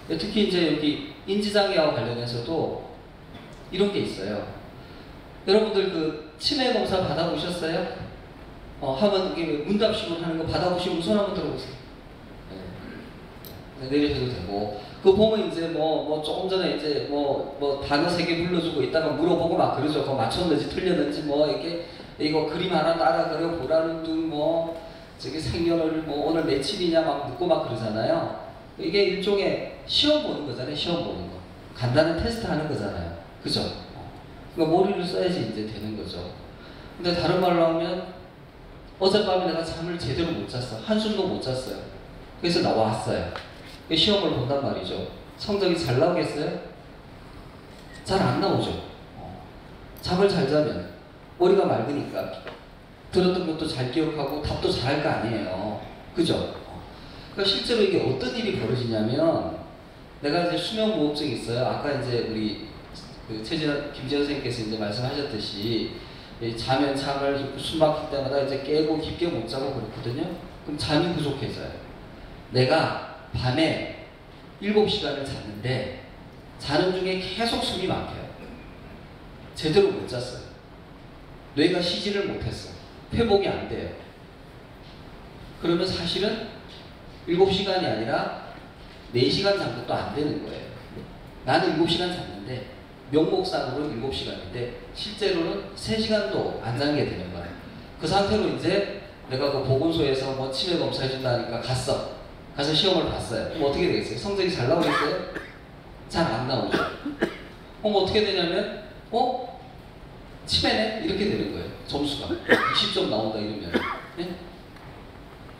[SPEAKER 3] 특히 이제 여기 인지장애와 관련해서도 이런 게 있어요. 여러분들 그 치매 검사 받아보셨어요? 하면 이게 문답식으로 하는 거 받아보시고 손 한번 들어보세요. 네. 내려셔도 되고 그거 보면 이제 뭐 조금 전에 이제 뭐 단어 3개 불러주고 있다가 물어보고 막 그러죠. 그거 맞췄는지 틀렸는지 뭐 이거 그림 하나 따라 그려 보라는 둥 뭐 저기 생년월 뭐 오늘 며칠이냐 막 묻고 막 그러잖아요. 이게 일종의 시험 보는 거잖아요. 시험 보는 거. 간단한 테스트 하는 거잖아요. 그죠? 그러니까 머리를 써야지 이제 되는 거죠. 근데 다른 말로 하면 어젯밤에 내가 잠을 제대로 못 잤어. 한숨도 못 잤어요. 그래서 나왔어요. 시험을 본단 말이죠. 성적이 잘 나오겠어요? 잘 안 나오죠. 잠을 잘 자면 머리가 맑으니까 들었던 것도 잘 기억하고 답도 잘 할 거 아니에요. 그죠? 그러니까 실제로 이게 어떤 일이 벌어지냐면 내가 이제 수면 무호흡증이 있어요. 아까 이제 우리 김재현 선생님께서 이제 말씀하셨듯이 자면 잠을 숨 막힐 때마다 이제 깨고 깊게 못 자고 그렇거든요. 그럼 잠이 부족해져요. 내가 밤에 7시간을 잤는데 자는 중에 계속 숨이 막혀요. 제대로 못 잤어요. 뇌가 쉬지를 못했어. 회복이 안 돼요. 그러면 사실은 7시간이 아니라 4시간 잠도 또 안 되는 거예요. 나는 7시간 잤는데 명목상으로는 7시간인데 실제로는 3시간도 안 잔 게 되는 거예요. 그 상태로 이제 내가 그 보건소에서 뭐 치매 검사해준다니까 가서 시험을 봤어요. 그럼 어떻게 되겠어요? 성적이 잘 나오겠어요? 잘 안 나오죠. 그럼 어떻게 되냐면 치매네? 이렇게 되는 거예요. 점수가 20점 나온다 이러면 네?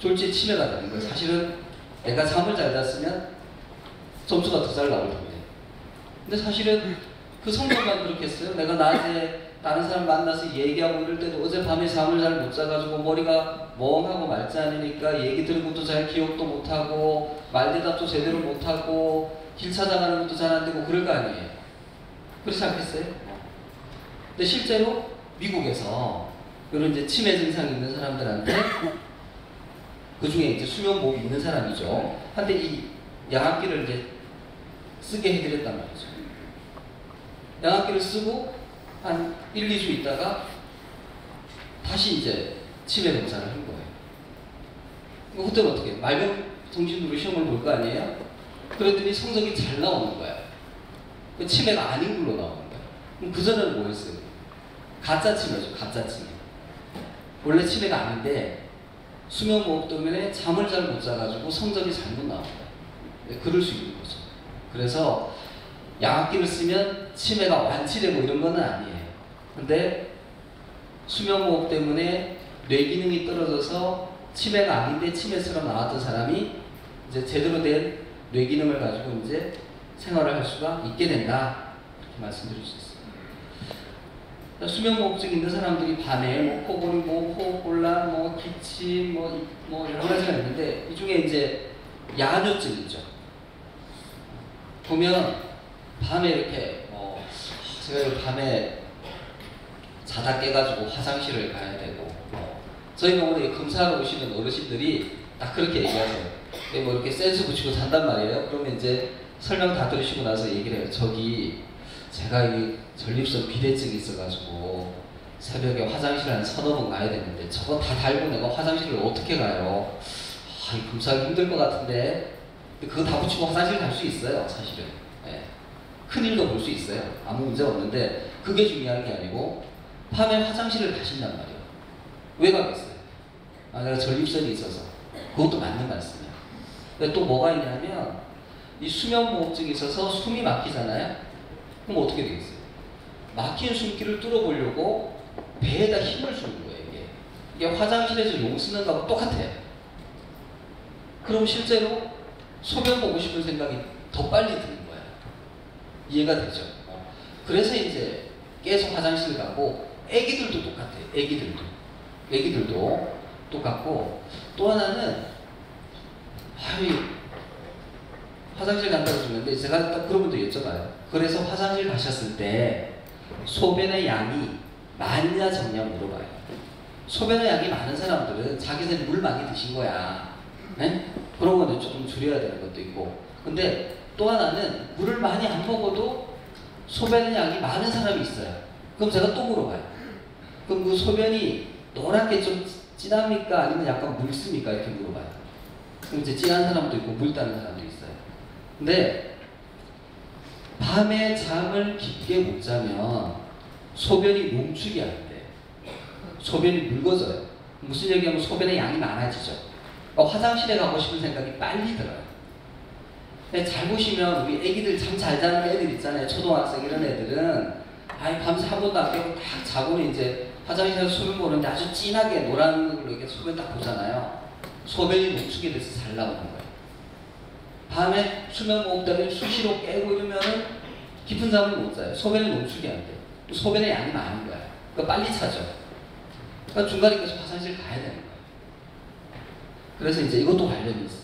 [SPEAKER 3] 졸지에 치매가 되는 거예요. 사실은 내가 잠을 잘 잤으면 점수가 더 잘 나올 텐데. 근데 사실은 그 성적만 그렇겠어요? 내가 낮에 다른 사람 만나서 얘기하고 이럴 때도 어젯밤에 잠을 잘 못 자가지고 머리가 멍하고 맑지 않으니까 얘기 들은 것도 잘 기억도 못하고 말대답도 제대로 못하고 길 찾아가는 것도 잘 안 되고 그럴 거 아니에요. 그렇지 않겠어요? 근데 실제로 미국에서 이런 이제 치매 증상이 있는 사람들한테 그 중에 이제 수면무호흡이 있는 사람이죠. 한데 이 양압기를 이제 쓰게 해드렸단 말이죠. 양압기를 쓰고 한 1, 2주 있다가 다시 이제 치매 검사를 한 거예요. 그때는 어떻게 해요? 맑은 정신으로 시험을 볼 거 아니에요? 그랬더니 성적이 잘 나오는 거야. 그 치매가 아닌 걸로 나오는 거야. 그럼 그전에는 뭐였어요? 가짜 치매죠. 가짜 치매. 원래 치매가 아닌데 수면무호흡 때문에 잠을 잘 못 자가지고 성적이 잘못 나온 거야. 그럴 수 있는 거죠. 그래서 양압기를 쓰면 치매가 완치되고 이런 건 아니에요. 근데 수면무호흡 때문에 뇌기능이 떨어져서 치매가 아닌데 치매처럼 나왔던 사람이 이제 제대로 된 뇌기능을 가지고 이제 생활을 할 수가 있게 된다. 이렇게 말씀드릴 수 있습니다. 수면무호흡증 있는 사람들이 밤에 뭐 코골이, 호흡곤란, 기침, 여러 가지가 있는데 이 중에 이제 야뇨증이죠. 보면 밤에 이렇게 제가 밤에 자다 깨가지고 화장실을 가야 되고 저희 병원에 검사하러 오시는 어르신들이 딱 그렇게 얘기하세요. 뭐 이렇게 센스 붙이고 잔단 말이에요. 그러면 이제 설명 다 들으시고 나서 얘기를 해요. 저기 제가 이 전립선 비대증이 있어가지고 새벽에 화장실 한 서너 번 가야 되는데 저거 다 달고 내가 화장실을 어떻게 가요? 이 검사하기 힘들 것 같은데 그거 다 붙이고 화장실 갈 수 있어요. 사실은 큰일도 볼 수 있어요. 아무 문제 없는데 그게 중요한 게 아니고 밤에 화장실을 가신단 말이에요. 왜 가겠어요? 내가 전립선이 있어서. 그것도 맞는 말씀이에요. 근데 또 뭐가 있냐면 이 수면무호흡증이 있어서 숨이 막히잖아요. 그럼 어떻게 되겠어요? 막힌 숨길을 뚫어보려고 배에다 힘을 주는 거예요. 이게 화장실에서 용 쓰는 거하고 똑같아요. 그럼 실제로 소변 보고 싶은 생각이 더 빨리 드는 거예요. 이해가 되죠? 그래서 이제 계속 화장실 가고 애기들도 똑같아요. 애기들도 똑같고 또 하나는 화장실 간다고 그러는데 제가 딱 그런 분도 여쭤봐요. 그래서 화장실 가셨을 때 소변의 양이 많냐 적냐 물어봐요. 소변의 양이 많은 사람들은 자기들이 물 많이 드신 거야. 네? 그런 거는 조금 줄여야 되는 것도 있고. 근데 또 하나는 물을 많이 안 먹어도 소변의 양이 많은 사람이 있어요. 그럼 제가 또 물어봐요. 그럼 그 소변이 노랗게 좀 진합니까? 아니면 약간 묽습니까? 이렇게 물어봐요. 그럼 이제 진한 사람도 있고 묽다는 사람도 있어요. 근데 밤에 잠을 깊게 못 자면 소변이 농축이 안 돼. 소변이 묽어져요. 무슨 얘기하면 소변의 양이 많아지죠. 화장실에 가고 싶은 생각이 빨리 들어요. 근데 잘 보시면 우리 애기들 잠 잘 자는 애들 있잖아요. 초등학생 이런 애들은 밤새 한 번도 안 깨고 딱 자고는 이제 화장실에서 소변 보는데 아주 진하게 노란 걸로 이렇게 소변 딱 보잖아요. 소변이 농축이 돼서 잘 나오는 거예요. 밤에 수면무호흡 때문에 수시로 깨고 이러면은 깊은 잠을 못 자요. 소변이 농축이 안 돼요. 소변의 양이 많은 거야. 그러니까 빨리 차죠. 그러니까 중간에 계속 화장실 가야 되는 거예요. 그래서 이제 이것도 관련이 있어요.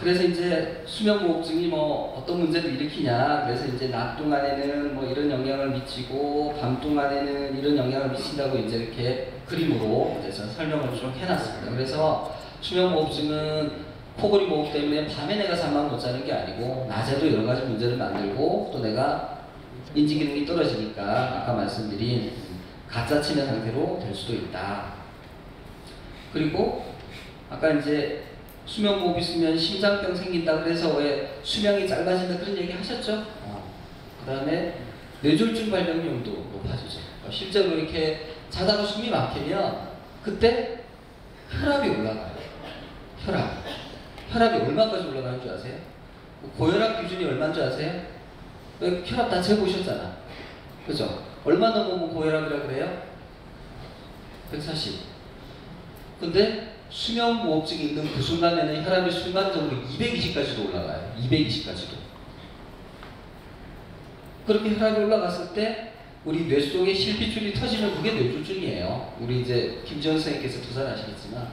[SPEAKER 3] 그래서 이제 수면무호흡증이 뭐 어떤 문제를 일으키냐. 그래서 이제 낮 동안에는 뭐 이런 영향을 미치고 밤 동안에는 이런 영향을 미친다고 이제 이렇게 그림으로 이제 제가 설명을 좀 해놨습니다. 그래서 수면무호흡증은 코골이 호흡 때문에 밤에 내가 잠만 못 자는 게 아니고 낮에도 여러 가지 문제를 만들고 또 내가 인지 기능이 떨어지니까 아까 말씀드린 가짜 치매 상태로 될 수도 있다. 그리고 아까 이제 수면무호흡 있으면 심장병 생긴다 그래서 왜 수명이 짧아진다 그런 얘기 하셨죠? 그 다음에 뇌졸중 발병률도 높아지죠. 실제로 이렇게 자다가 숨이 막히면 그때 혈압이 올라가요. 혈압이 얼마까지 올라가는 줄 아세요? 고혈압 기준이 얼마인 줄 아세요? 혈압 다 재보셨잖아. 그죠? 얼마 넘으면 고혈압이라 그래요? 140. 근데 수면무호흡증이 있는 그 순간에는 혈압이 순간적으로 220까지도 올라가요. 220까지도. 그렇게 혈압이 올라갔을 때 우리 뇌 속에 실핏줄이 터지면 그게 뇌졸중이에요. 우리 이제 김지원 선생님께서 더 잘 아시겠지만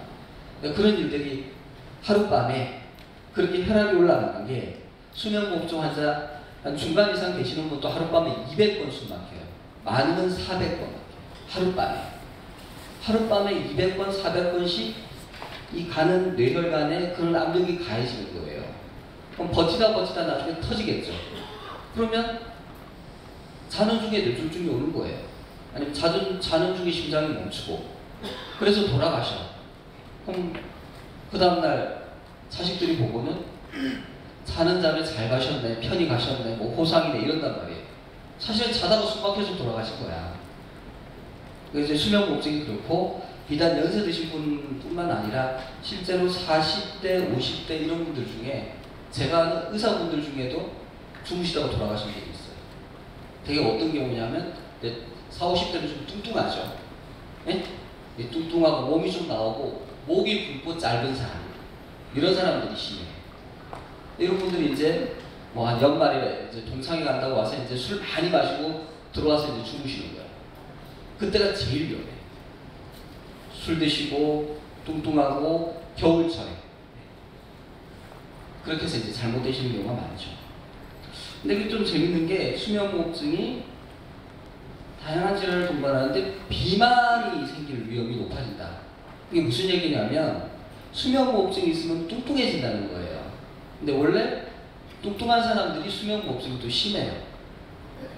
[SPEAKER 3] 그런 일들이 하룻밤에 그렇게 혈압이 올라가는 게 수면무호흡증 환자 한 중간 이상 되시는 분도 하룻밤에 200번 숨 막혀요. 많으면 400번 막혀요. 하룻밤에 200번, 400번씩 이 가는 뇌혈관에 그런 압력이 가해지는 거예요. 그럼 버티다 나중에 터지겠죠. 그러면 자는 중에 뇌졸중이 오는 거예요. 아니면 자는 중에 심장이 멈추고 그래서 돌아가셔. 그럼 그 다음날 자식들이 보고는 자는 잠에 잘 가셨네, 편히 가셨네, 뭐 호상이네 이런단 말이에요. 사실은 자다가 숨 막혀서 돌아가신 거야. 그래서 수면무호흡증이 그렇고 비단 연세 드신 분뿐만 아니라 실제로 40대, 50대 이런 분들 중에 제가 아는 의사분들 중에도 주무시다가 돌아가신 분이 있어요. 되게 어떤 경우냐면 40, 50대는 좀 뚱뚱하죠. 예? 뚱뚱하고 몸이 좀 나오고 목이 굵고 짧은 사람 이런 사람들이 심해요. 이런 분들이 이제 뭐 한 연말에 이제 동창회 간다고 와서 이제 술 많이 마시고 들어와서 이제 주무시는 거예요. 그때가 제일 위험해. 술 드시고 뚱뚱하고 겨울철에 그렇게 해서 이제 잘못되시는 경우가 많죠. 근데 이게 좀 재밌는 게 수면무호흡증이 다양한 질환을 동반하는데 비만이 생길 위험이 높아진다. 이게 무슨 얘기냐면 수면무호흡증이 있으면 뚱뚱해진다는 거예요. 근데 원래 뚱뚱한 사람들이 수면무호흡증이 또 심해요.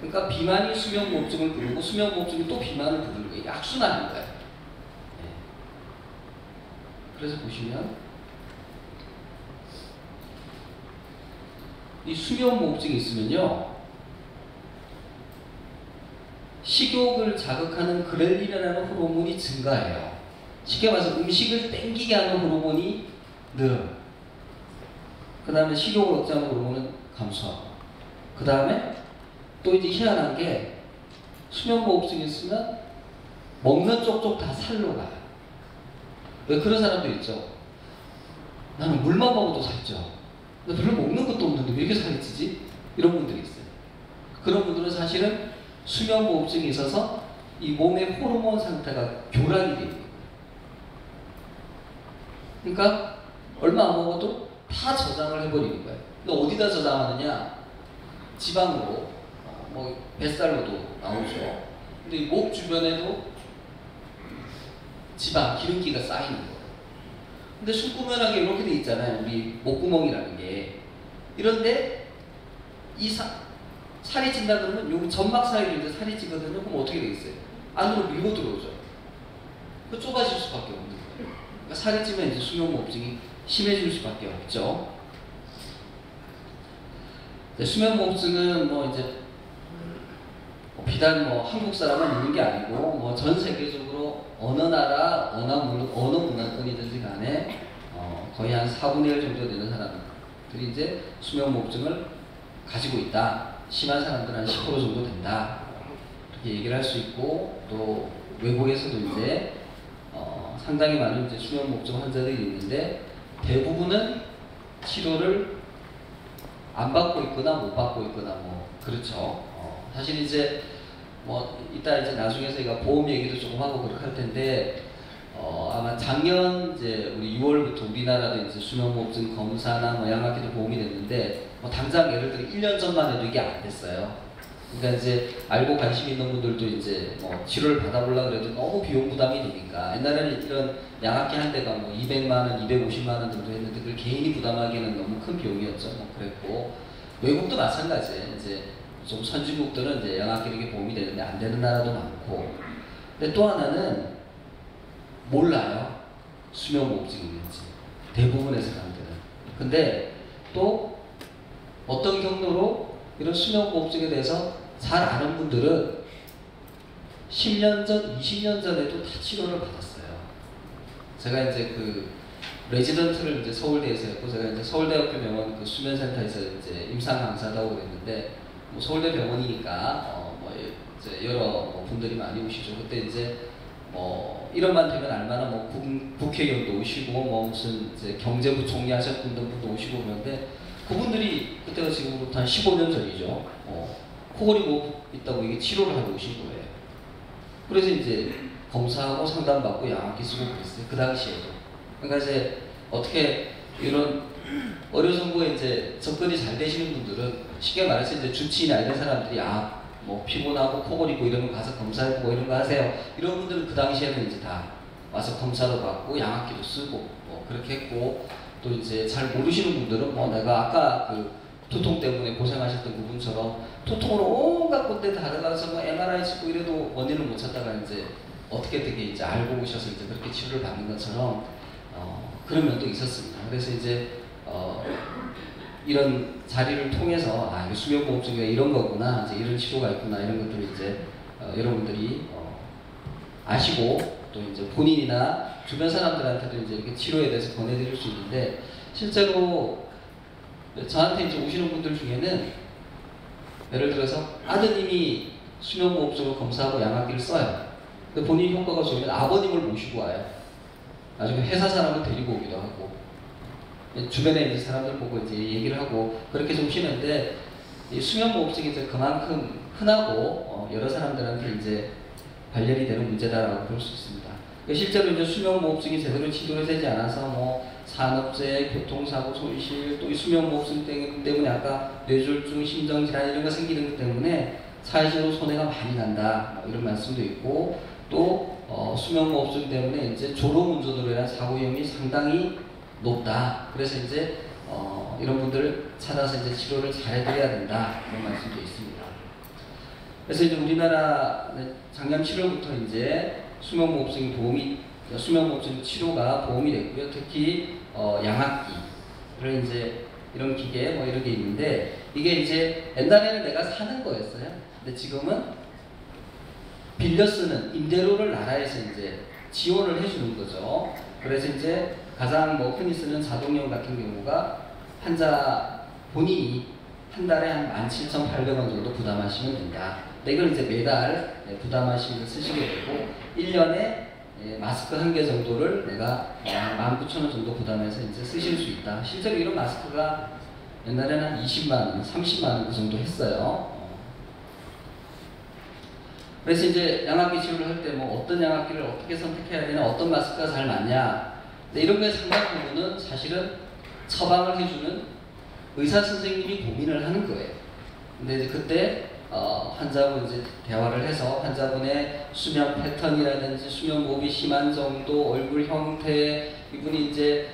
[SPEAKER 3] 그러니까 비만이 수면무호흡증을 부르고 수면무호흡증이 또 비만을 부르는 거예요. 악순환인 거예요. 그래서 보시면 이 수면무호흡증이 있으면요 식욕을 자극하는 그렐린이라는 호르몬이 증가해요. 쉽게 말해서 음식을 땡기게 하는 호르몬이 늘어요. 그 다음에 식욕을 억제하는 호르몬은 감소하고 그 다음에 또 이제 희한한 게 수면무호흡증이 있으면 먹는 쪽쪽 다 살로 가요. 왜 그런 사람도 있죠. 나는 물만 먹어도 살쪄. 나 별로 먹는 것도 없는데 왜 이렇게 살이 찌지? 이런 분들이 있어요. 그런 분들은 사실은 수면무호흡증이 있어서 이 몸의 호르몬 상태가 교란이 되는 거예요. 그러니까 얼마 안 먹어도 다 저장을 해버리는 거예요. 근데 어디다 저장하느냐? 지방으로, 뭐 뱃살로도 나오죠. 근데 목 주변에도 지방, 기름기가 쌓이는 거예요. 근데 숨구멍하게 이렇게 돼 있잖아요. 우리 목구멍이라는 게. 이런데 이 살이 찐다 그러면 여기 점막 사이로 이제 살이 찌거든요. 그럼 어떻게 되겠어요? 안으로 밀고 들어오죠. 그 좁아질 수밖에 없는 거예요. 그러니까 살이 찌면 이제 수면무호흡증이 심해질 수밖에 없죠. 수면무호흡증은 뭐 이제 비단 뭐 한국 사람만 있는 게 아니고 뭐 전 세계적으로 어느 나라 어느 문화권이든지 간에 거의 한 4분의 1 정도 되는 사람들이 이제 수면무호흡증을 가지고 있다. 심한 사람들은 한 10% 정도 된다. 이렇게 얘기를 할 수 있고 또 외국에서도 이제 상당히 많은 이제 수면무호흡증 환자들이 있는데 대부분은 치료를 안 받고 있거나 못 받고 있거나 뭐 그렇죠. 사실 이제 뭐 이따 이제 나중에 저희가 보험 얘기도 조금 하고 그렇게 할 텐데 아마 작년 이제 우리 6월부터 우리나라도 이제 수면무호흡증 검사나 뭐 양압기도 보험이 됐는데 당장 예를 들어 1년 전만 해도 이게 안 됐어요. 그러니까 이제 알고 관심 있는 분들도 이제 뭐 치료를 받아보려고 해도 너무 비용 부담이 되니까 옛날에는 이런 양압기 한 대가 뭐 200만 원, 250만 원 정도 했는데 그걸 개인이 부담하기에는 너무 큰 비용이었죠. 뭐 그랬고 외국도 마찬가지예요. 이제 좀 선진국들은 이제 양압기 이렇게 보험이 되는데 안 되는 나라도 많고. 근데 또 하나는 몰라요. 수면무호흡증이 있는지 대부분의 사람들은. 근데 또 어떤 경로로 이런 수면무호흡증에 대해서 잘 아는 분들은 10년 전, 20년 전에도 다 치료를 받았어요. 제가 이제 그 레지던트를 이제 서울대에서 했고, 제가 이제 서울대학교 병원 그 수면센터에서 이제 임상 강사다고 그랬는데, 뭐 서울대 병원이니까 뭐 이제 여러 뭐 분들이 많이 오시죠. 그때 이제 뭐 이런만 되면 알만한 뭐 국회의원도 오시고 뭐 무슨 이제 경제부총리 하셨던 분도 오시고 그러는데 그분들이 그때가 지금부터 한 15년 전이죠. 코골이 뭐 있다고 이게 치료를 하러 오신 거예요. 그래서 이제 검사하고 상담받고 양압기 쓰고 그랬어요. 그 당시에도. 그러니까 이제 어떻게 이런 어려선고에 이제 접근이 잘 되시는 분들은 쉽게 말해서 이제 주치의나 이런 사람들이 뭐 피곤하고 코골이고 이러면 가서 검사해보고 이런 거 하세요. 이런 분들은 그 당시에는 이제 다 와서 검사도 받고 양압기도 쓰고 뭐 그렇게 했고, 또 이제 잘 모르시는 분들은 뭐 내가 아까 그 두통 때문에 고생하셨던 그분처럼 두통으로 온갖 곳에 다 들어가서 뭐 MRI 찍고 이래도 원인을 못 찾다가 이제 어떻게 되게 이제 알고 오셔서 이제 그렇게 치료를 받는 것처럼 그런 면도 있었습니다. 그래서 이제 이런 자리를 통해서 이게 수면무호흡증이 이런 거구나, 이제 이런 치료가 있구나 이런 것들을 이제 여러분들이 아시고 또 이제 본인이나 주변 사람들한테도 이제 이렇게 치료에 대해서 권해드릴 수 있는데, 실제로 저한테 이제 오시는 분들 중에는 예를 들어서 아드님이 수면무호흡증을 검사하고 양압기를 써요. 본인 효과가 좋으면 아버님을 모시고 와요. 나중에 회사 사람을 데리고 오기도 하고 주변에 있는 사람들 보고 이제 얘기를 하고 그렇게 좀 쉬는데, 이 수면무호흡증이 이제 그만큼 흔하고 여러 사람들한테 이제 발견이 되는 문제다라고 볼 수 있습니다. 실제로 이제 수면무호흡증이 제대로 치료가 되지 않아서 뭐 산업재해, 교통사고, 손실, 또 이 수면무호흡증 때문에 아까 뇌졸중, 심정질환 이런 거 생기는 것 때문에 사회적으로 손해가 많이 난다 이런 말씀도 있고, 또 수면무호흡증 때문에 이제 졸음운전으로 인한 사고 위험이 상당히 높다. 그래서 이제 이런 분들을 찾아서 이제 치료를 잘해드려야 된다 그런 말씀도 있습니다. 그래서 이제 우리나라 작년 7월부터 이제 수면무호흡증 치료가 보험이 됐고요. 특히 양압기를 이제 이런 기계 뭐 이런 게 있는데, 이게 이제 옛날에는 내가 사는 거였어요. 근데 지금은 빌려 쓰는 임대료를 나라에서 이제 지원을 해주는 거죠. 그래서 이제 가장 뭐 흔히 쓰는 자동용 같은 경우가 환자 본인이 한 달에 한 17,800원 정도 부담하시면 된다. 근데 이걸 이제 매달 부담하시면서 쓰시게 되고, 1년에 마스크 한 개 정도를 내가 19,000원 정도 부담해서 이제 쓰실 수 있다. 실제로 이런 마스크가 옛날에는 한 20만 원, 30만 원 그 정도 했어요. 그래서 이제 양압기 치료를 할 때 뭐 어떤 양압기를 어떻게 선택해야 되나, 어떤 마스크가 잘 맞냐, 근데 이런 거에 상당 부분은 사실은 처방을 해주는 의사 선생님이 고민을 하는 거예요. 근데 이제 그때 환자분 이제 대화를 해서 환자분의 수면 패턴이라든지 수면 무호흡이 심한 정도, 얼굴 형태, 이분이 이제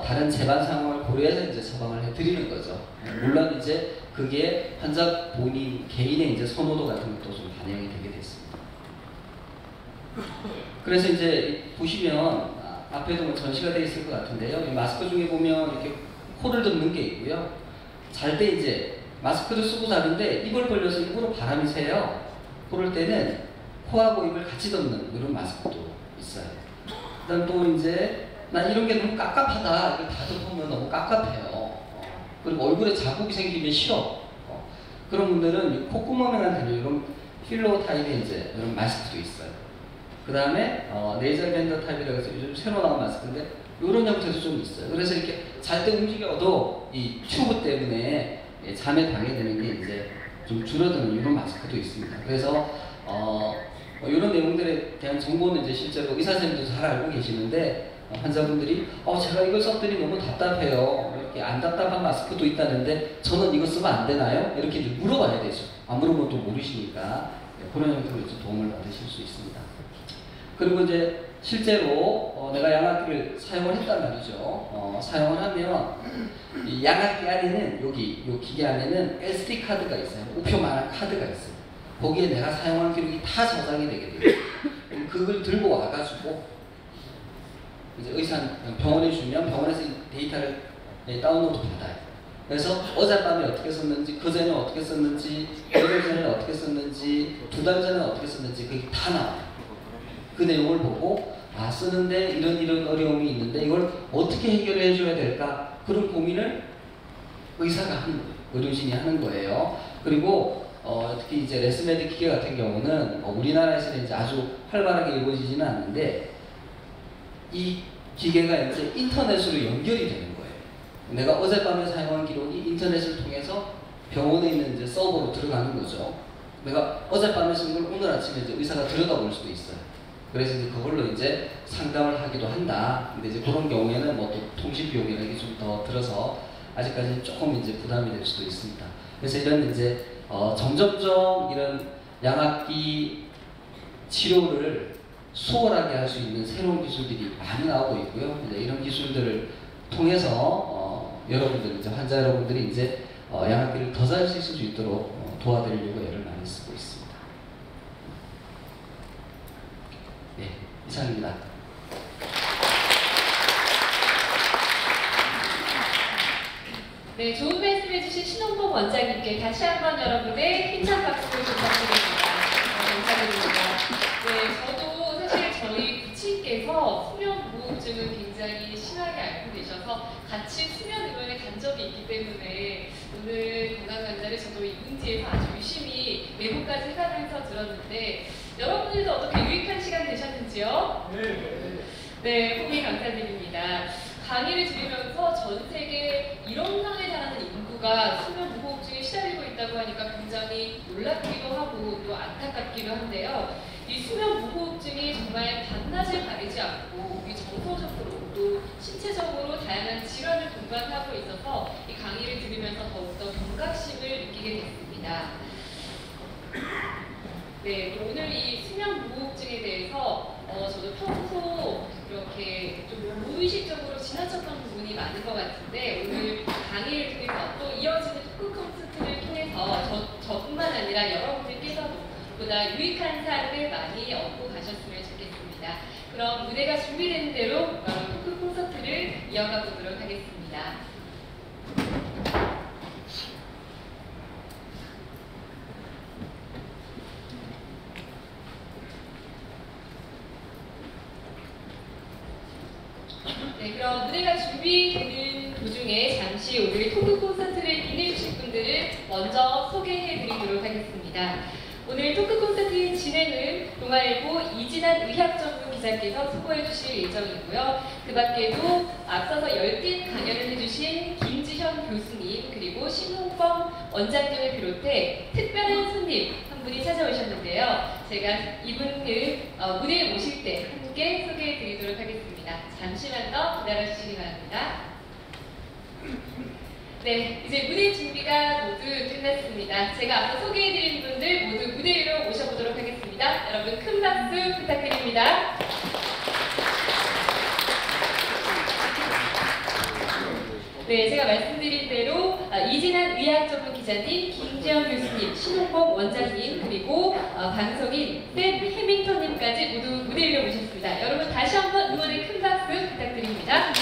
[SPEAKER 3] 다른 재반 상황을 고려해서 이제 처방을 해드리는 거죠. 물론 이제 그게 환자 본인 개인의 이제 선호도 같은 것도 좀 반영이 되게 됐습니다. 그래서 이제 보시면 앞에도 뭐 전시가 되어 있을 것 같은데요. 이 마스크 중에 보면 이렇게 코를 덮는 게 있고요. 잘 때 이제 마스크를 쓰고 자는데 입을 벌려서 입으로 바람이 새요. 그럴 때는 코하고 입을 같이 덮는 이런 마스크도 있어요. 그다음 또 이제 난 이런 게 너무 깝깝하다, 이걸 다 덮으면 너무 깝깝해요. 그리고 얼굴에 자국이 생기면 싫어. 그런 분들은 콧구멍에만 달려 이런 필로 타입의 이제 이런 마스크도 있어요. 그 다음에 네이저 밴더 타입이라고 해서 요즘 새로 나온 마스크인데 이런 형태도 좀 있어요. 그래서 이렇게 잘 때 움직여도 이 튜브 때문에 잠에 방해되는 게 이제 좀 줄어드는 이런 마스크도 있습니다. 그래서 이런 내용들에 대한 정보는 이제 실제로 의사 선생님도 잘 알고 계시는데 환자분들이 제가 이걸 썼더니 너무 답답해요. 이렇게 안 답답한 마스크도 있다는데 저는 이거 쓰면 안 되나요? 이렇게 이제 물어봐야 되죠. 안 물어보면 또 모르시니까 그런 형태로 도움을 받으실 수 있습니다. 그리고 이제 실제로 내가 양압기를 사용을 했단 말이죠. 사용을 하면 이 양압기 안에는 여기 이 기계 안에는 SD 카드가 있어요. 우표만한 카드가 있어요. 거기에 내가 사용한 기록이 다 저장이 되게 돼요. 그걸 들고 와가지고 이제 의사 병원에 주면 병원에서 데이터를 다운로드 받아요. 그래서 어젯밤에 어떻게 썼는지, 그전에 어떻게 썼는지, 1일 전에 어떻게 썼는지, 2달 전에 어떻게 썼는지 그게 다 나와요. 그 내용을 보고 쓰는데 이런 어려움이 있는데 이걸 어떻게 해결해 줘야 될까? 그런 고민을 의사가 하는 거예요. 의료진이 하는 거예요. 그리고 특히 이제 레스메드 기계 같은 경우는 우리나라에서는 이제 아주 활발하게 이루어지지는 않는데 이 기계가 이제 인터넷으로 연결이 되는 거예요. 내가 어젯밤에 사용한 기록이 인터넷을 통해서 병원에 있는 이제 서버로 들어가는 거죠. 내가 어젯밤에 쓴 걸 오늘 아침에 이제 의사가 들여다볼 수도 있어요. 그래서 이제 그걸로 이제 상담을 하기도 한다. 근데 이제 그런 경우에는 뭐 또 통신 비용이라는 게 좀 더 들어서 아직까지는 조금 이제 부담이 될 수도 있습니다. 그래서 이런 이제 점점점 이런 양압기 치료를 수월하게 할 수 있는 새로운 기술들이 많이 나오고 있고요. 이제 이런 기술들을 통해서 여러분들 이제 환자 여러분들이 이제 양압기를 더 잘 쓸 수 있도록 도와드리려고 애를 많이 쓰고 있습니다. 네, 이상입니다.
[SPEAKER 1] 네, 좋은 말씀 해주신 신홍복 원장님께 다시 한번 여러분의 힘찬 박수 부탁드립니다. 감사드립니다. 네, 저도 사실 저희 부친께서 수면무호흡증을 굉장히 심하게 앓고 계셔서 같이 수면 의원에 간 적이 있기 때문에 오늘 건강강좌를 저도 이분 뒤에서 아주 유심히 메모까지 해가면서 들었는데 여러분들도 어떻게 유익한 시간 되셨는지요? 네, 후기 감사드립니다. 강의를 들으면서 전 세계 1억 명에 달하는 인구가 수면 무호흡증에 시달리고 있다고 하니까 굉장히 놀랍기도 하고 또 안타깝기도 한데요. 이 수면 무호흡증이 정말 밤낮을 가리지 않고 우리 정서적으로 또 신체적으로 다양한 질환을 동반하고 있어서 이 강의를 들으면서 더욱더 경각심을 느끼게 됐습니다. 네, 오늘 이 수면 무호흡증에 대해서 저도 평소 이렇게 좀 무의식적으로 지나쳤던 부분이 많은 것 같은데 오늘 강의를 통해서 또 이어지는 토크 콘서트를 통해서 저뿐만 아니라 여러분들께서도 보다 유익한 사항을 많이 얻고 가셨으면 좋겠습니다. 그럼 무대가 준비된 대로 바로 토크 콘서트를 이어가 보도록 하겠습니다. 네, 그럼 무대가 준비되는 도중에 잠시 오늘 토크 콘서트를 인해주실 분들을 먼저 소개해드리도록 하겠습니다. 오늘 토크 콘서트의 진행은 동아일보 이진한 의학전문 기자께서 수고해주실 예정이고요. 그 밖에도 앞서서 10개 강연을 해주신 김지현 교수님 그리고 신홍범 원장님을 비롯해 특별한 손님 한 분이 찾아오셨는데요. 제가 이분을 무대에 모실 때 함께 소개해드리도록 하겠습니다. 잠시만 더 기다려주시기 바랍니다. 네, 이제 무대 준비가 모두 끝났습니다. 제가 앞서 소개해드린 분들 모두 무대 위로 모셔보도록 하겠습니다. 여러분 큰 박수 부탁드립니다. 네, 제가 말씀드린 대로 이진한 의학전문 기자님, 김지현 교수님, 신홍범 원장님, 그리고 방송인 샘 해밍턴님까지 모두 무대 위로 모셨습니다. 여러분 다시 한번 응원의 큰 박수 부탁드립니다.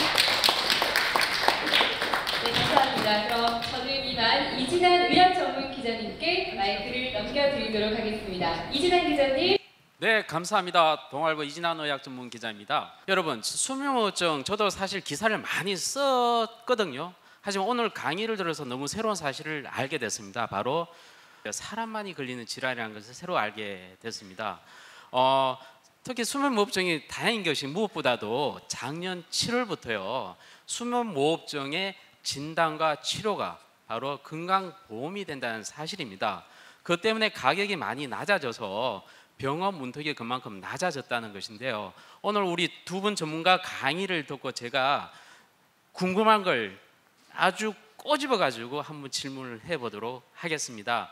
[SPEAKER 1] 네, 감사합니다. 그럼 저는 이만 이진한 의학전문 기자님께 마이크를 넘겨드리도록 하겠습니다. 이진한 기자님.
[SPEAKER 4] 네, 감사합니다. 동아일보 이진한 의학 전문 기자입니다. 여러분, 수면무호흡증 저도 사실 기사를 많이 썼거든요. 하지만 오늘 강의를 들어서 너무 새로운 사실을 알게 됐습니다. 바로 사람만이 걸리는 질환이라는 것을 새로 알게 됐습니다. 특히 수면무호흡증이 다행인 것이 무엇보다도 작년 7월부터요. 수면무호흡증의 진단과 치료가 바로 건강보험이 된다는 사실입니다. 그것 때문에 가격이 많이 낮아져서 병원 문턱이 그만큼 낮아졌다는 것인데요. 오늘 우리 두 분 전문가 강의를 듣고 제가 궁금한 걸 아주 꼬집어 가지고 한번 질문을 해보도록 하겠습니다.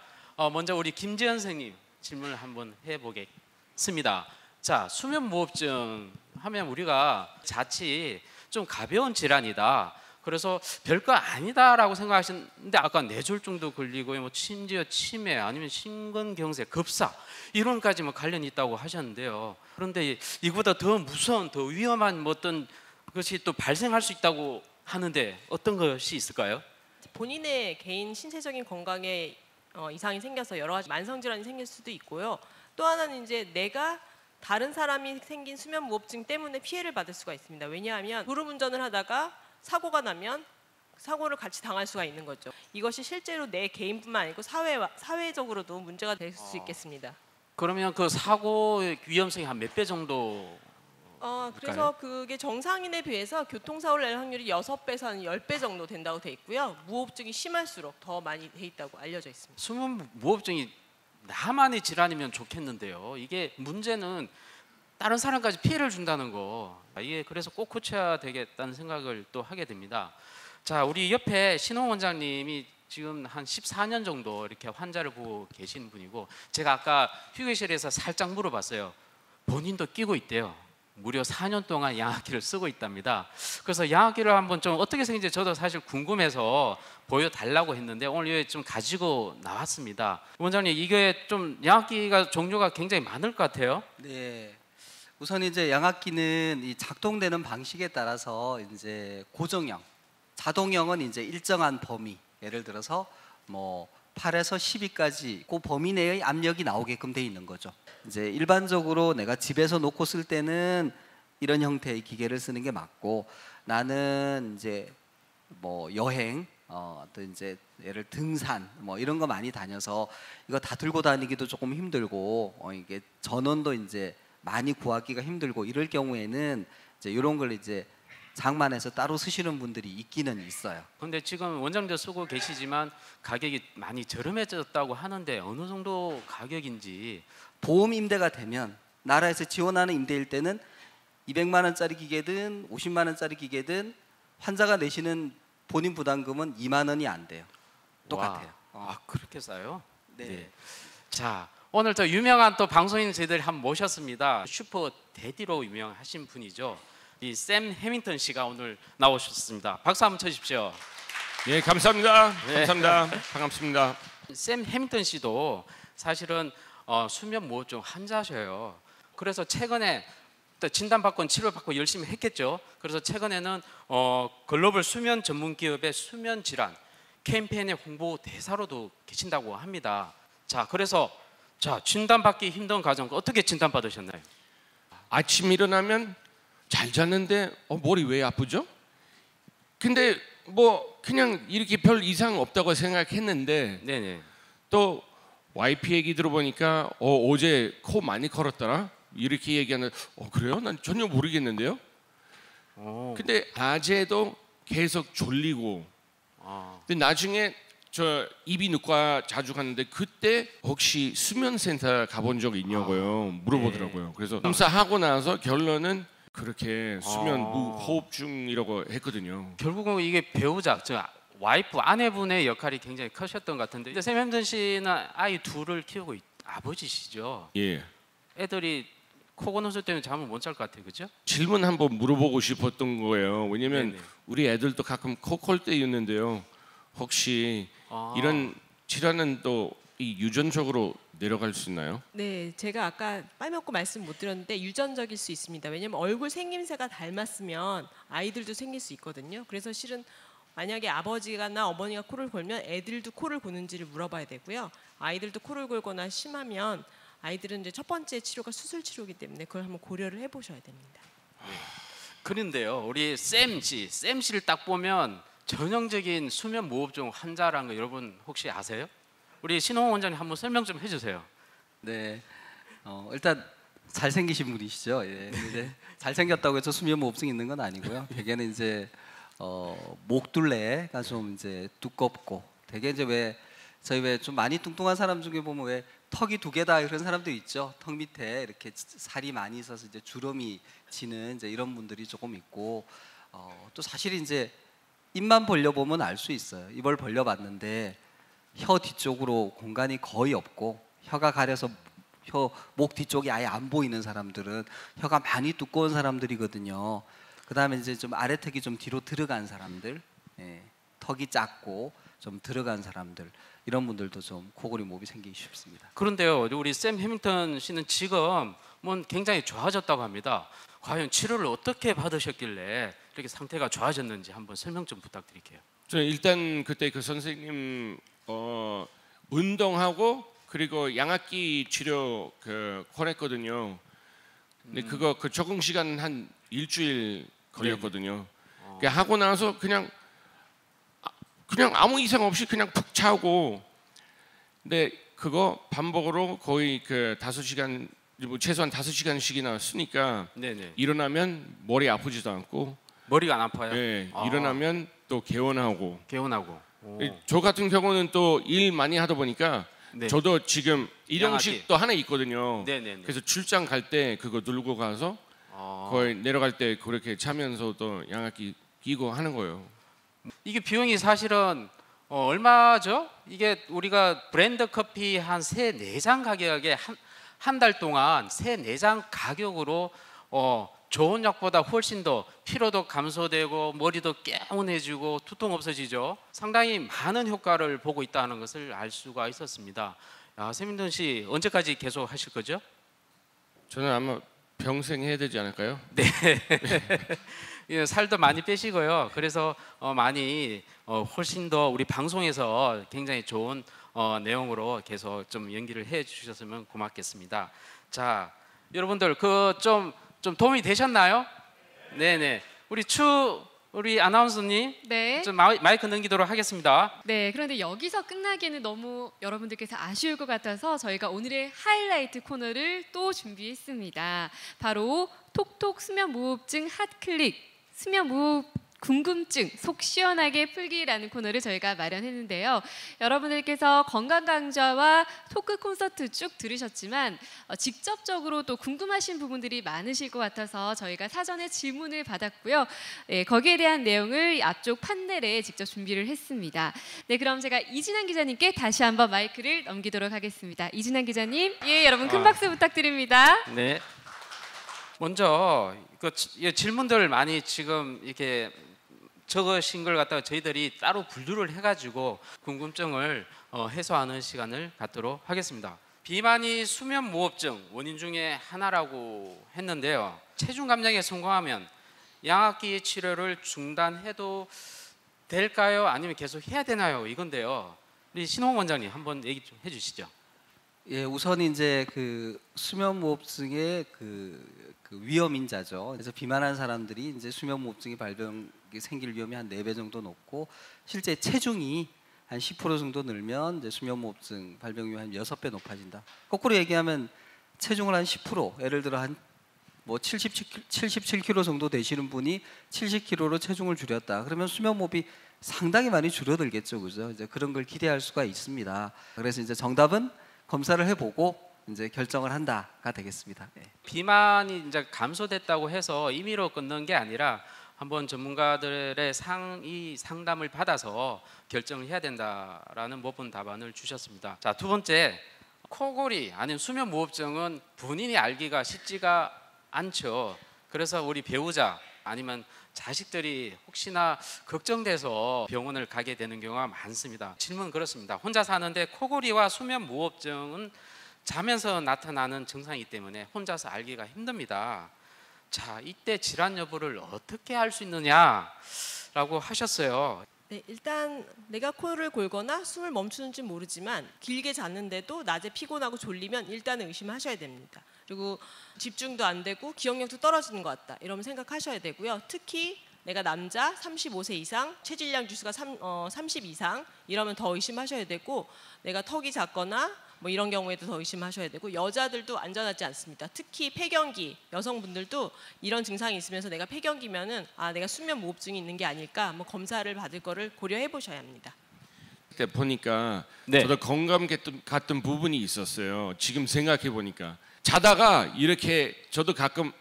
[SPEAKER 4] 먼저 우리 김지현 선생님 질문을 한번 해보겠습니다. 자, 수면무호흡증 하면 우리가 자칫 좀 가벼운 질환이다. 그래서 별거 아니다라고 생각하시는데 아까 뇌졸중도 걸리고 뭐 심지어 치매 아니면 심근경색, 급사 이론까지 뭐 관련이 있다고 하셨는데요. 그런데 이보다 더 무서운, 더 위험한 뭐 어떤 것이 또 발생할 수 있다고 하는데 어떤 것이 있을까요?
[SPEAKER 2] 본인의 개인 신체적인 건강에 이상이 생겨서 여러 가지 만성 질환이 생길 수도 있고요. 또 하나는 이제 내가 다른 사람이 생긴 수면 무호흡증 때문에 피해를 받을 수가 있습니다. 왜냐하면 졸음운전을 하다가 사고가 나면 사고를 같이 당할 수가 있는 거죠. 이것이 실제로 내 개인뿐만 아니고 사회적으로도 문제가 될 수 있겠습니다.
[SPEAKER 4] 그러면 그 사고 위험성이 한 몇 배 정도?
[SPEAKER 2] 그래서 그게 정상인에 비해서 교통사고를 낼 확률이 6배에서 한 10배 정도 된다고 돼 있고요. 무호흡증이 심할수록 더 많이 돼 있다고 알려져 있습니다.
[SPEAKER 4] 수면 무호흡증이 나만의 질환이면 좋겠는데요. 이게 문제는 다른 사람까지 피해를 준다는 거. 이게 그래서 꼭 고쳐야 되겠다는 생각을 또 하게 됩니다. 자, 우리 옆에 신홍 원장님이 지금 한 14년 정도 이렇게 환자를 보고 계신 분이고, 제가 아까 휴게실에서 살짝 물어봤어요. 본인도 끼고 있대요. 무려 4년 동안 양압기를 쓰고 있답니다. 그래서 양압기를 한번 좀 어떻게 생긴지 저도 사실 궁금해서 보여달라고 했는데 오늘 여기 좀 가지고 나왔습니다. 원장님, 이게 좀 양압기가 종류가 굉장히 많을 것 같아요.
[SPEAKER 3] 네. 우선 이제 양압기는 이 작동되는 방식에 따라서 이제 고정형, 자동형은 이제 일정한 범위, 예를 들어서 뭐 8에서 12까지 그 범위 내의 압력이 나오게끔 돼 있는 거죠. 이제 일반적으로 내가 집에서 놓고 쓸 때는 이런 형태의 기계를 쓰는 게 맞고, 나는 이제 뭐 여행, 또 이제 예를 등산 뭐 이런 거 많이 다녀서 이거 다 들고 다니기도 조금 힘들고, 이게 전원도 이제 많이 구하기가 힘들고 이럴 경우에는 이제 이런 걸 이제 장만해서 따로 쓰시는 분들이 있기는 있어요.
[SPEAKER 4] 근데 지금 원장님도 쓰고 계시지만 가격이 많이 저렴해졌다고 하는데 어느 정도 가격인지.
[SPEAKER 3] 보험 임대가 되면 나라에서 지원하는 임대일 때는 200만 원짜리 기계든 50만 원짜리 기계든 환자가 내시는 본인 부담금은 2만 원이 안 돼요. 똑같아요.
[SPEAKER 4] 아, 그렇게 싸요?
[SPEAKER 3] 네.
[SPEAKER 4] 자, 오늘 또 유명한 또 방송인 저희들 한번 모셨습니다. 슈퍼 데디로 유명하신 분이죠. 이 샘 해밍턴 씨가 오늘 나오셨습니다. 박수 한번 쳐주십시오.
[SPEAKER 5] 예, 감사합니다.
[SPEAKER 4] 네.
[SPEAKER 5] 감사합니다. 반갑습니다.
[SPEAKER 4] 샘 해밍턴 씨도 사실은 수면 무호흡증 환자셔요. 그래서 최근에 또 진단받고 치료받고 열심히 했겠죠. 그래서 최근에는 글로벌 수면 전문 기업의 수면 질환 캠페인의 홍보 대사로도 계신다고 합니다. 자, 그래서 진단받기 힘든 과정 어떻게 진단받으셨나요?
[SPEAKER 5] 아침 일어나면 잘 잤는데 머리 왜 아프죠? 근데 뭐 그냥 이렇게 별 이상 없다고 생각했는데,
[SPEAKER 4] 네네.
[SPEAKER 5] 또 와이프 얘기 들어보니까 어제 코 많이 걸었더라 이렇게 얘기하는. 그래요? 난 전혀 모르겠는데요. 근데 낮에도 계속 졸리고. 근데 나중에 저 이비인후과 자주 갔는데 그때 혹시 수면센터 가본 적 있냐고요 물어보더라고요. 그래서 검사하고 나서 결론은 그렇게 수면 무호흡증이라고 했거든요.
[SPEAKER 4] 결국은 이게 배우자, 저 와이프, 아내분의 역할이 굉장히 크셨던 것 같은데, 이제 샘 해밍턴 씨는 아이 둘을 키우고 아버지시죠.
[SPEAKER 5] 예.
[SPEAKER 4] 애들이 코 고는 소리 때문에 잠을 못 잘 것 같아요, 그죠?
[SPEAKER 5] 질문 한번 물어보고 싶었던 거예요. 왜냐면
[SPEAKER 4] 네네.
[SPEAKER 5] 우리 애들도 가끔 코 콜 때 있는데요. 혹시 이런 질환은 또 이 유전적으로 내려갈 수 있나요?
[SPEAKER 2] 네, 제가 아까 빨먹고 말씀 못 드렸는데 유전적일 수 있습니다. 왜냐하면 얼굴 생김새가 닮았으면 아이들도 생길 수 있거든요. 그래서 실은 만약에 아버지가나 어머니가 코를 골면 애들도 코를 고는지를 물어봐야 되고요. 아이들도 코를 골거나 심하면 아이들은 이제 첫 번째 치료가 수술 치료이기 때문에 그걸 한번 고려를 해보셔야 됩니다.
[SPEAKER 4] 그런데요, 우리 샘 씨를 딱 보면 전형적인 수면 무호흡증 환자라는 거 여러분 혹시 아세요? 우리 신홍 원장님 한번 설명 좀 해주세요.
[SPEAKER 3] 네. 일단 잘생기신 분이시죠. 예. 근데 잘생겼다고 해서 수면무호흡증 있는 건 아니고요. 대개는 이제 목둘레가 좀 이제 두껍고, 대개 이제 왜 저희 왜 좀 많이 뚱뚱한 사람 중에 보면 왜 턱이 2개다 이런 사람도 있죠. 턱 밑에 이렇게 살이 많이 있어서 이제 주름이 지는 이제 이런 분들이 조금 있고, 또 사실 이제 입만 벌려보면 알 수 있어요. 입을 벌려봤는데 혀 뒤쪽으로 공간이 거의 없고 혀가 가려서 목 뒤쪽이 아예 안 보이는 사람들은 혀가 많이 두꺼운 사람들이거든요. 그 다음에 이제 좀 아래턱이 좀 뒤로 들어간 사람들, 예, 턱이 작고 좀 들어간 사람들, 이런 분들도 좀 코골이 모ob이 생기기 쉽습니다.
[SPEAKER 4] 그런데요, 우리 샘 해밍턴 씨는 지금 뭐 굉장히 좋아졌다고 합니다. 과연 치료를 어떻게 받으셨길래 이렇게 상태가 좋아졌는지 한번 설명 좀 부탁드릴게요.
[SPEAKER 5] 저는 일단 그때 그 선생님 운동하고 그리고 양압기 치료 권했거든요. 근데 그거 그 적응 시간 한 일주일 걸렸거든요. 하고 나서 그냥 아무 이상 없이 그냥 푹 자고, 근데 그거 반복으로 거의 그 5시간, 뭐 최소한 5시간씩이나 쓰니까
[SPEAKER 4] 네네.
[SPEAKER 5] 일어나면 머리 아프지도 않고,
[SPEAKER 4] 머리가 안 아파요?
[SPEAKER 5] 네, 일어나면 또 개운하고.
[SPEAKER 4] 개운하고.
[SPEAKER 5] 저 같은 경우는 또 일 많이 하다 보니까
[SPEAKER 4] 네.
[SPEAKER 5] 저도 지금 일용식도
[SPEAKER 4] 양압기.
[SPEAKER 5] 하나 있거든요.
[SPEAKER 4] 네네네.
[SPEAKER 5] 그래서 출장 갈 때 그거 누르고 가서 거의 내려갈 때 그렇게 자면서 또 양압기 끼고 하는 거예요.
[SPEAKER 4] 이게 비용이 사실은 얼마죠? 이게 우리가 브랜드 커피 한 3-4잔 가격에 한 달 동안 3-4잔 가격으로 좋은 약보다 훨씬 더 피로도 감소되고 머리도 개운해지고 두통 없어지죠. 상당히 많은 효과를 보고 있다는 것을 알 수가 있었습니다. 샘민턴 씨 언제까지 계속 하실 거죠?
[SPEAKER 5] 저는 아마 평생 해야 되지 않을까요?
[SPEAKER 4] 네. 예, 살도 많이 빼시고요. 그래서 많이 훨씬 더 우리 방송에서 굉장히 좋은 내용으로 계속 좀 연기를 해 주셨으면 고맙겠습니다. 자, 여러분들 좀 도움이 되셨나요? 네네. 우리 아나운서님,
[SPEAKER 1] 네.
[SPEAKER 4] 좀 마이크 넘기도록 하겠습니다.
[SPEAKER 1] 네, 그런데 여기서 끝나기에는 너무 여러분들께서 아쉬울 것 같아서 저희가 오늘의 하이라이트 코너를 또 준비했습니다. 바로 톡톡 수면 무호흡증 핫클릭 수면 무호흡 궁금증 속 시원하게 풀기라는 코너를 저희가 마련했는데요. 여러분들께서 건강 강좌와 토크 콘서트 쭉 들으셨지만 직접적으로 또 궁금하신 부분들이 많으실 것 같아서 저희가 사전에 질문을 받았고요. 네, 거기에 대한 내용을 앞쪽 판넬에 직접 준비를 했습니다. 네, 그럼 제가 이진환 기자님께 다시 한번 마이크를 넘기도록 하겠습니다. 이진환 기자님, 예, 여러분 큰 박수 부탁드립니다.
[SPEAKER 4] 네. 먼저 질문들 많이 지금 이렇게 적으신 걸 갖다가 저희들이 따로 분류를 해가지고 궁금증을 해소하는 시간을 갖도록 하겠습니다. 비만이 수면 무호흡증 원인 중에 하나라고 했는데요. 체중 감량에 성공하면 양압기 치료를 중단해도 될까요? 아니면 계속 해야 되나요? 이건데요. 우리 신홍 원장님 한번 얘기 좀 해주시죠.
[SPEAKER 3] 예, 우선 이제 그 수면 무호흡증의 그 위험 인자죠. 그래서 비만한 사람들이 이제 수면 무호흡증이 생길 위험이 한 4배 정도 높고, 실제 체중이 한 10% 정도 늘면 이제 수면 무호흡증 발병 위험이 한 6배 높아진다. 거꾸로 얘기하면 체중을 한 10%, 예를 들어 한 뭐 77kg 정도 되시는 분이 70kg로 체중을 줄였다. 그러면 수면 무호흡이 상당히 많이 줄어들겠죠, 그죠? 이제 그런 걸 기대할 수가 있습니다. 그래서 이제 정답은 검사를 해보고 이제 결정을 한다가 되겠습니다. 네.
[SPEAKER 4] 비만이 이제 감소됐다고 해서 임의로 끊는 게 아니라 한번 전문가들의 상의 상담을 받아서 결정을 해야 된다라는 모분 답안을 주셨습니다. 자, 두 번째, 코골이 아니면 수면 무호흡증은 본인이 알기가 쉽지가 않죠. 그래서 우리 배우자 아니면 자식들이 혹시나 걱정돼서 병원을 가게 되는 경우가 많습니다. 질문은 그렇습니다. 혼자 사는데 코골이와 수면 무호흡증은 자면서 나타나는 증상이기 때문에 혼자서 알기가 힘듭니다. 자, 이때 질환 여부를 어떻게 알 수 있느냐라고 하셨어요.
[SPEAKER 2] 네, 일단 내가 코를 골거나 숨을 멈추는지 모르지만 길게 잤는데도 낮에 피곤하고 졸리면 일단은 의심하셔야 됩니다. 그리고 집중도 안 되고 기억력도 떨어지는 것 같다, 이러면 생각하셔야 되고요. 특히 내가 남자 35세 이상 체질량 지수가 30 이상 이러면 더 의심하셔야 되고, 내가 턱이 작거나 뭐 이런 경우에도 더 의심하셔야 되고, 여자들도 안전하지 않습니다. 특히 폐경기 여성분들도 이런 증상이 있으면서 내가 폐경기면은 내가 수면 무호흡증이 있는 게 아닐까, 뭐 검사를 받을 거를 고려해 보셔야 합니다.
[SPEAKER 5] 때 보니까
[SPEAKER 4] 네.
[SPEAKER 5] 저도 공감 갔던 부분이 있었어요. 지금 생각해 보니까 자다가 이렇게 저도 가끔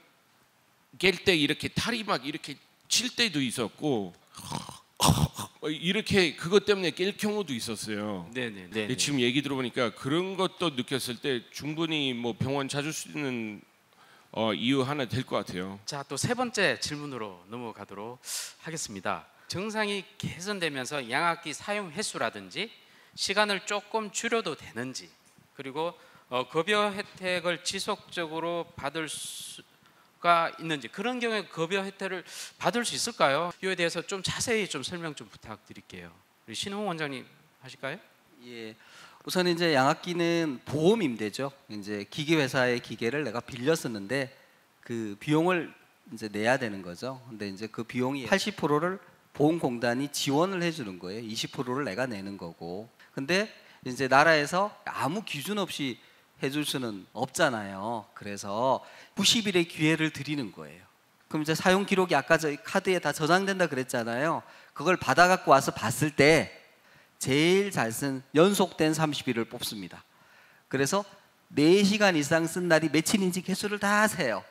[SPEAKER 5] 깰 때 이렇게 탈이 막 이렇게 칠 때도 있었고 이렇게 그것 때문에 깰 경우도 있었어요.
[SPEAKER 4] 네네.
[SPEAKER 5] 지금 얘기 들어보니까 그런 것도 느꼈을 때 충분히 뭐 병원 찾을 수 있는 이유 하나 될 것 같아요.
[SPEAKER 4] 자, 또 세 번째 질문으로 넘어가도록 하겠습니다. 증상이 개선되면서 양압기 사용 횟수라든지 시간을 조금 줄여도 되는지, 그리고 급여 혜택을 지속적으로 받을 수가 있는지, 그런 경우에 급여 혜택을 받을 수 있을까요? 이에 대해서 좀 자세히 좀 설명 좀 부탁드릴게요. 우리 신홍 원장님 하실까요?
[SPEAKER 3] 예. 우선 이제 양압기는 보험 임대죠. 이제 기계 회사의 기계를 내가 빌려 쓰는데 그 비용을 이제 내야 되는 거죠. 근데 이제 그 비용이 80%를 보험공단이 지원을 해주는 거예요. 20%를 내가 내는 거고. 근데 이제 나라에서 아무 기준 없이 해줄 수는 없잖아요. 그래서 90일의 기회를 드리는 거예요. 그럼 이제 사용 기록이 아까 저 카드에 다 저장된다 그랬잖아요. 그걸 받아 갖고 와서 봤을 때 제일 잘 쓴 연속된 30일을 뽑습니다. 그래서 4시간 이상 쓴 날이 며칠인지 개수를 다 세요.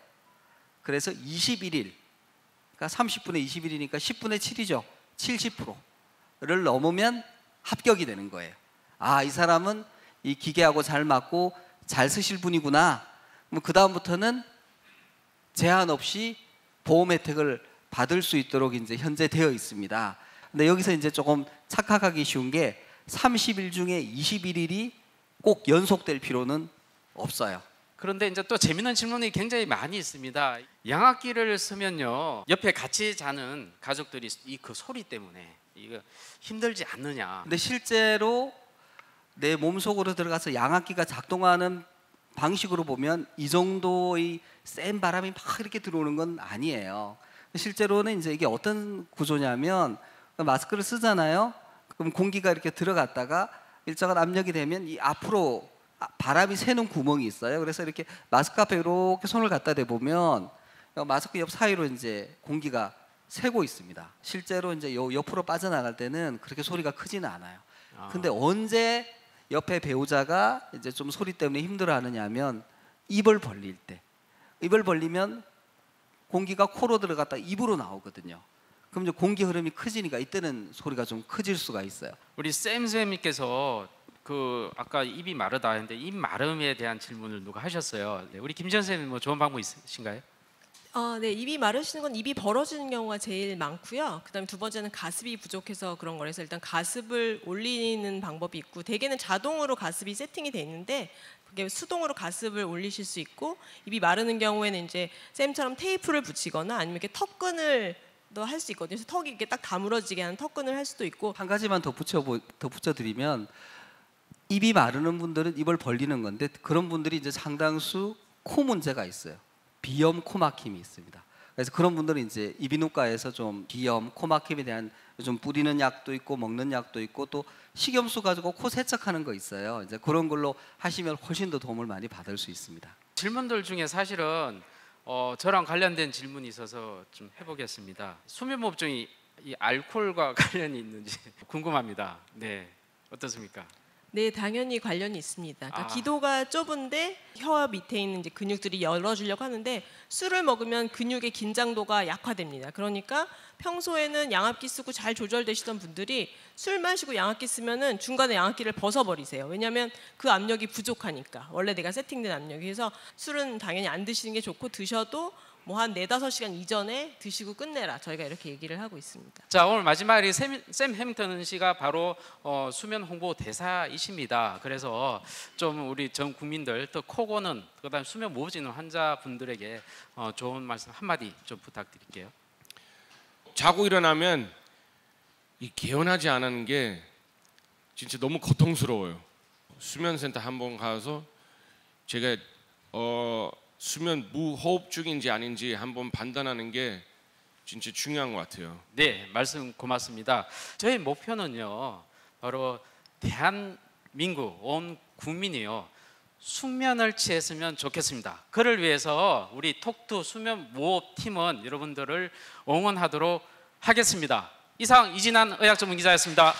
[SPEAKER 3] 그래서 21일, 그러니까 30분의 21이니까 10분의 7이죠. 70%를 넘으면 합격이 되는 거예요. 아, 이 사람은 이 기계하고 잘 맞고 잘 쓰실 분이구나. 그럼 그 다음부터는 제한 없이 보험 혜택을 받을 수 있도록 이제 현재 되어 있습니다. 근데 여기서 이제 조금 착각하기 쉬운 게 30일 중에 21일이 꼭 연속될 필요는 없어요.
[SPEAKER 4] 그런데 이제 또 재밌는 질문이 굉장히 많이 있습니다. 양압기를 쓰면요, 옆에 같이 자는 가족들이 이 그 소리 때문에 이거 힘들지 않느냐.
[SPEAKER 3] 근데 실제로 내 몸속으로 들어가서 양압기가 작동하는 방식으로 보면 이 정도의 센 바람이 막 이렇게 들어오는 건 아니에요. 실제로는 이제 이게 어떤 구조냐면 마스크를 쓰잖아요. 그럼 공기가 이렇게 들어갔다가 일정한 압력이 되면 이 앞으로 바람이 새는 구멍이 있어요. 그래서 이렇게 마스크 앞에 이렇게 손을 갖다 대보면 마스크 옆 사이로 이제 공기가 새고 있습니다. 실제로 이제 요 옆으로 빠져나갈 때는 그렇게 소리가 크지는 않아요. 근데 언제 옆에 배우자가 이제 좀 소리 때문에 힘들어하느냐면 입을 벌릴 때. 입을 벌리면 공기가 코로 들어갔다 입으로 나오거든요. 그럼 이제 공기 흐름이 커지니까 이때는 소리가 좀 커질 수가 있어요.
[SPEAKER 4] 우리 쌤님께서 그 아까 입이 마르다 했는데 입 마름에 대한 질문을 누가 하셨어요. 네, 우리 김지현 쌤님 뭐 좋은 방법 있으신가요?
[SPEAKER 6] 네, 입이 마르시는 건 입이 벌어지는 경우가 제일 많고요. 그다음에 두 번째는 가습이 부족해서 그런 거라서 일단 가습을 올리는 방법이 있고, 대개는 자동으로 가습이 세팅이 돼 있는데 그게 수동으로 가습을 올리실 수 있고, 입이 마르는 경우에는 이제 쌤처럼 테이프를 붙이거나 아니면 이렇게 턱끈을 할 수 있거든요. 그래서 턱이 이렇게 딱 다물어지게 하는 턱끈을 할 수도 있고.
[SPEAKER 3] 한 가지만 더 붙여드리면 입이 마르는 분들은 입을 벌리는 건데 그런 분들이 이제 상당수 코 문제가 있어요. 비염, 코 막힘이 있습니다. 그래서 그런 분들은 이제 이비인후과에서 좀 비염, 코 막힘에 대한 좀 뿌리는 약도 있고 먹는 약도 있고 또 식염수 가지고 코 세척하는 거 있어요. 이제 그런 걸로 하시면 훨씬 더 도움을 많이 받을 수 있습니다.
[SPEAKER 4] 질문들 중에 사실은 저랑 관련된 질문이 있어서 좀 해보겠습니다. 수면무호흡증이 이 알코올과 관련이 있는지 궁금합니다. 네, 어떻습니까?
[SPEAKER 6] 네, 당연히 관련이 있습니다. 그러니까 기도가 좁은데 혀 밑에 있는 이제 근육들이 열어주려고 하는데 술을 먹으면 근육의 긴장도가 약화됩니다. 그러니까 평소에는 양압기 쓰고 잘 조절되시던 분들이 술 마시고 양압기 쓰면은 중간에 양압기를 벗어버리세요. 왜냐하면 그 압력이 부족하니까. 원래 내가 세팅된 압력이. 그래서 술은 당연히 안 드시는 게 좋고, 드셔도 뭐 한 4-5시간 이전에 드시고 끝내라. 저희가 이렇게 얘기를 하고 있습니다.
[SPEAKER 4] 자, 오늘 마지막에 샘 해밍턴 씨가 바로 수면 홍보 대사이십니다. 그래서 좀 우리 전 국민들 또 코 고는 그다음 수면 무호흡증 환자분들에게 좋은 말씀 한마디 좀 부탁드릴게요.
[SPEAKER 5] 자고 일어나면 이 개운하지 않은 게 진짜 너무 고통스러워요. 수면센터 한번 가서 제가 수면 무호흡증인지 아닌지 한번 판단하는 게 진짜 중요한 것 같아요.
[SPEAKER 4] 네, 말씀 고맙습니다. 저희 목표는요, 바로 대한민국 온 국민이요 숙면을 취했으면 좋겠습니다. 그를 위해서 우리 톡투 수면 무호흡 팀은 여러분들을 응원하도록 하겠습니다. 이상 이진한 의학전문 기자였습니다.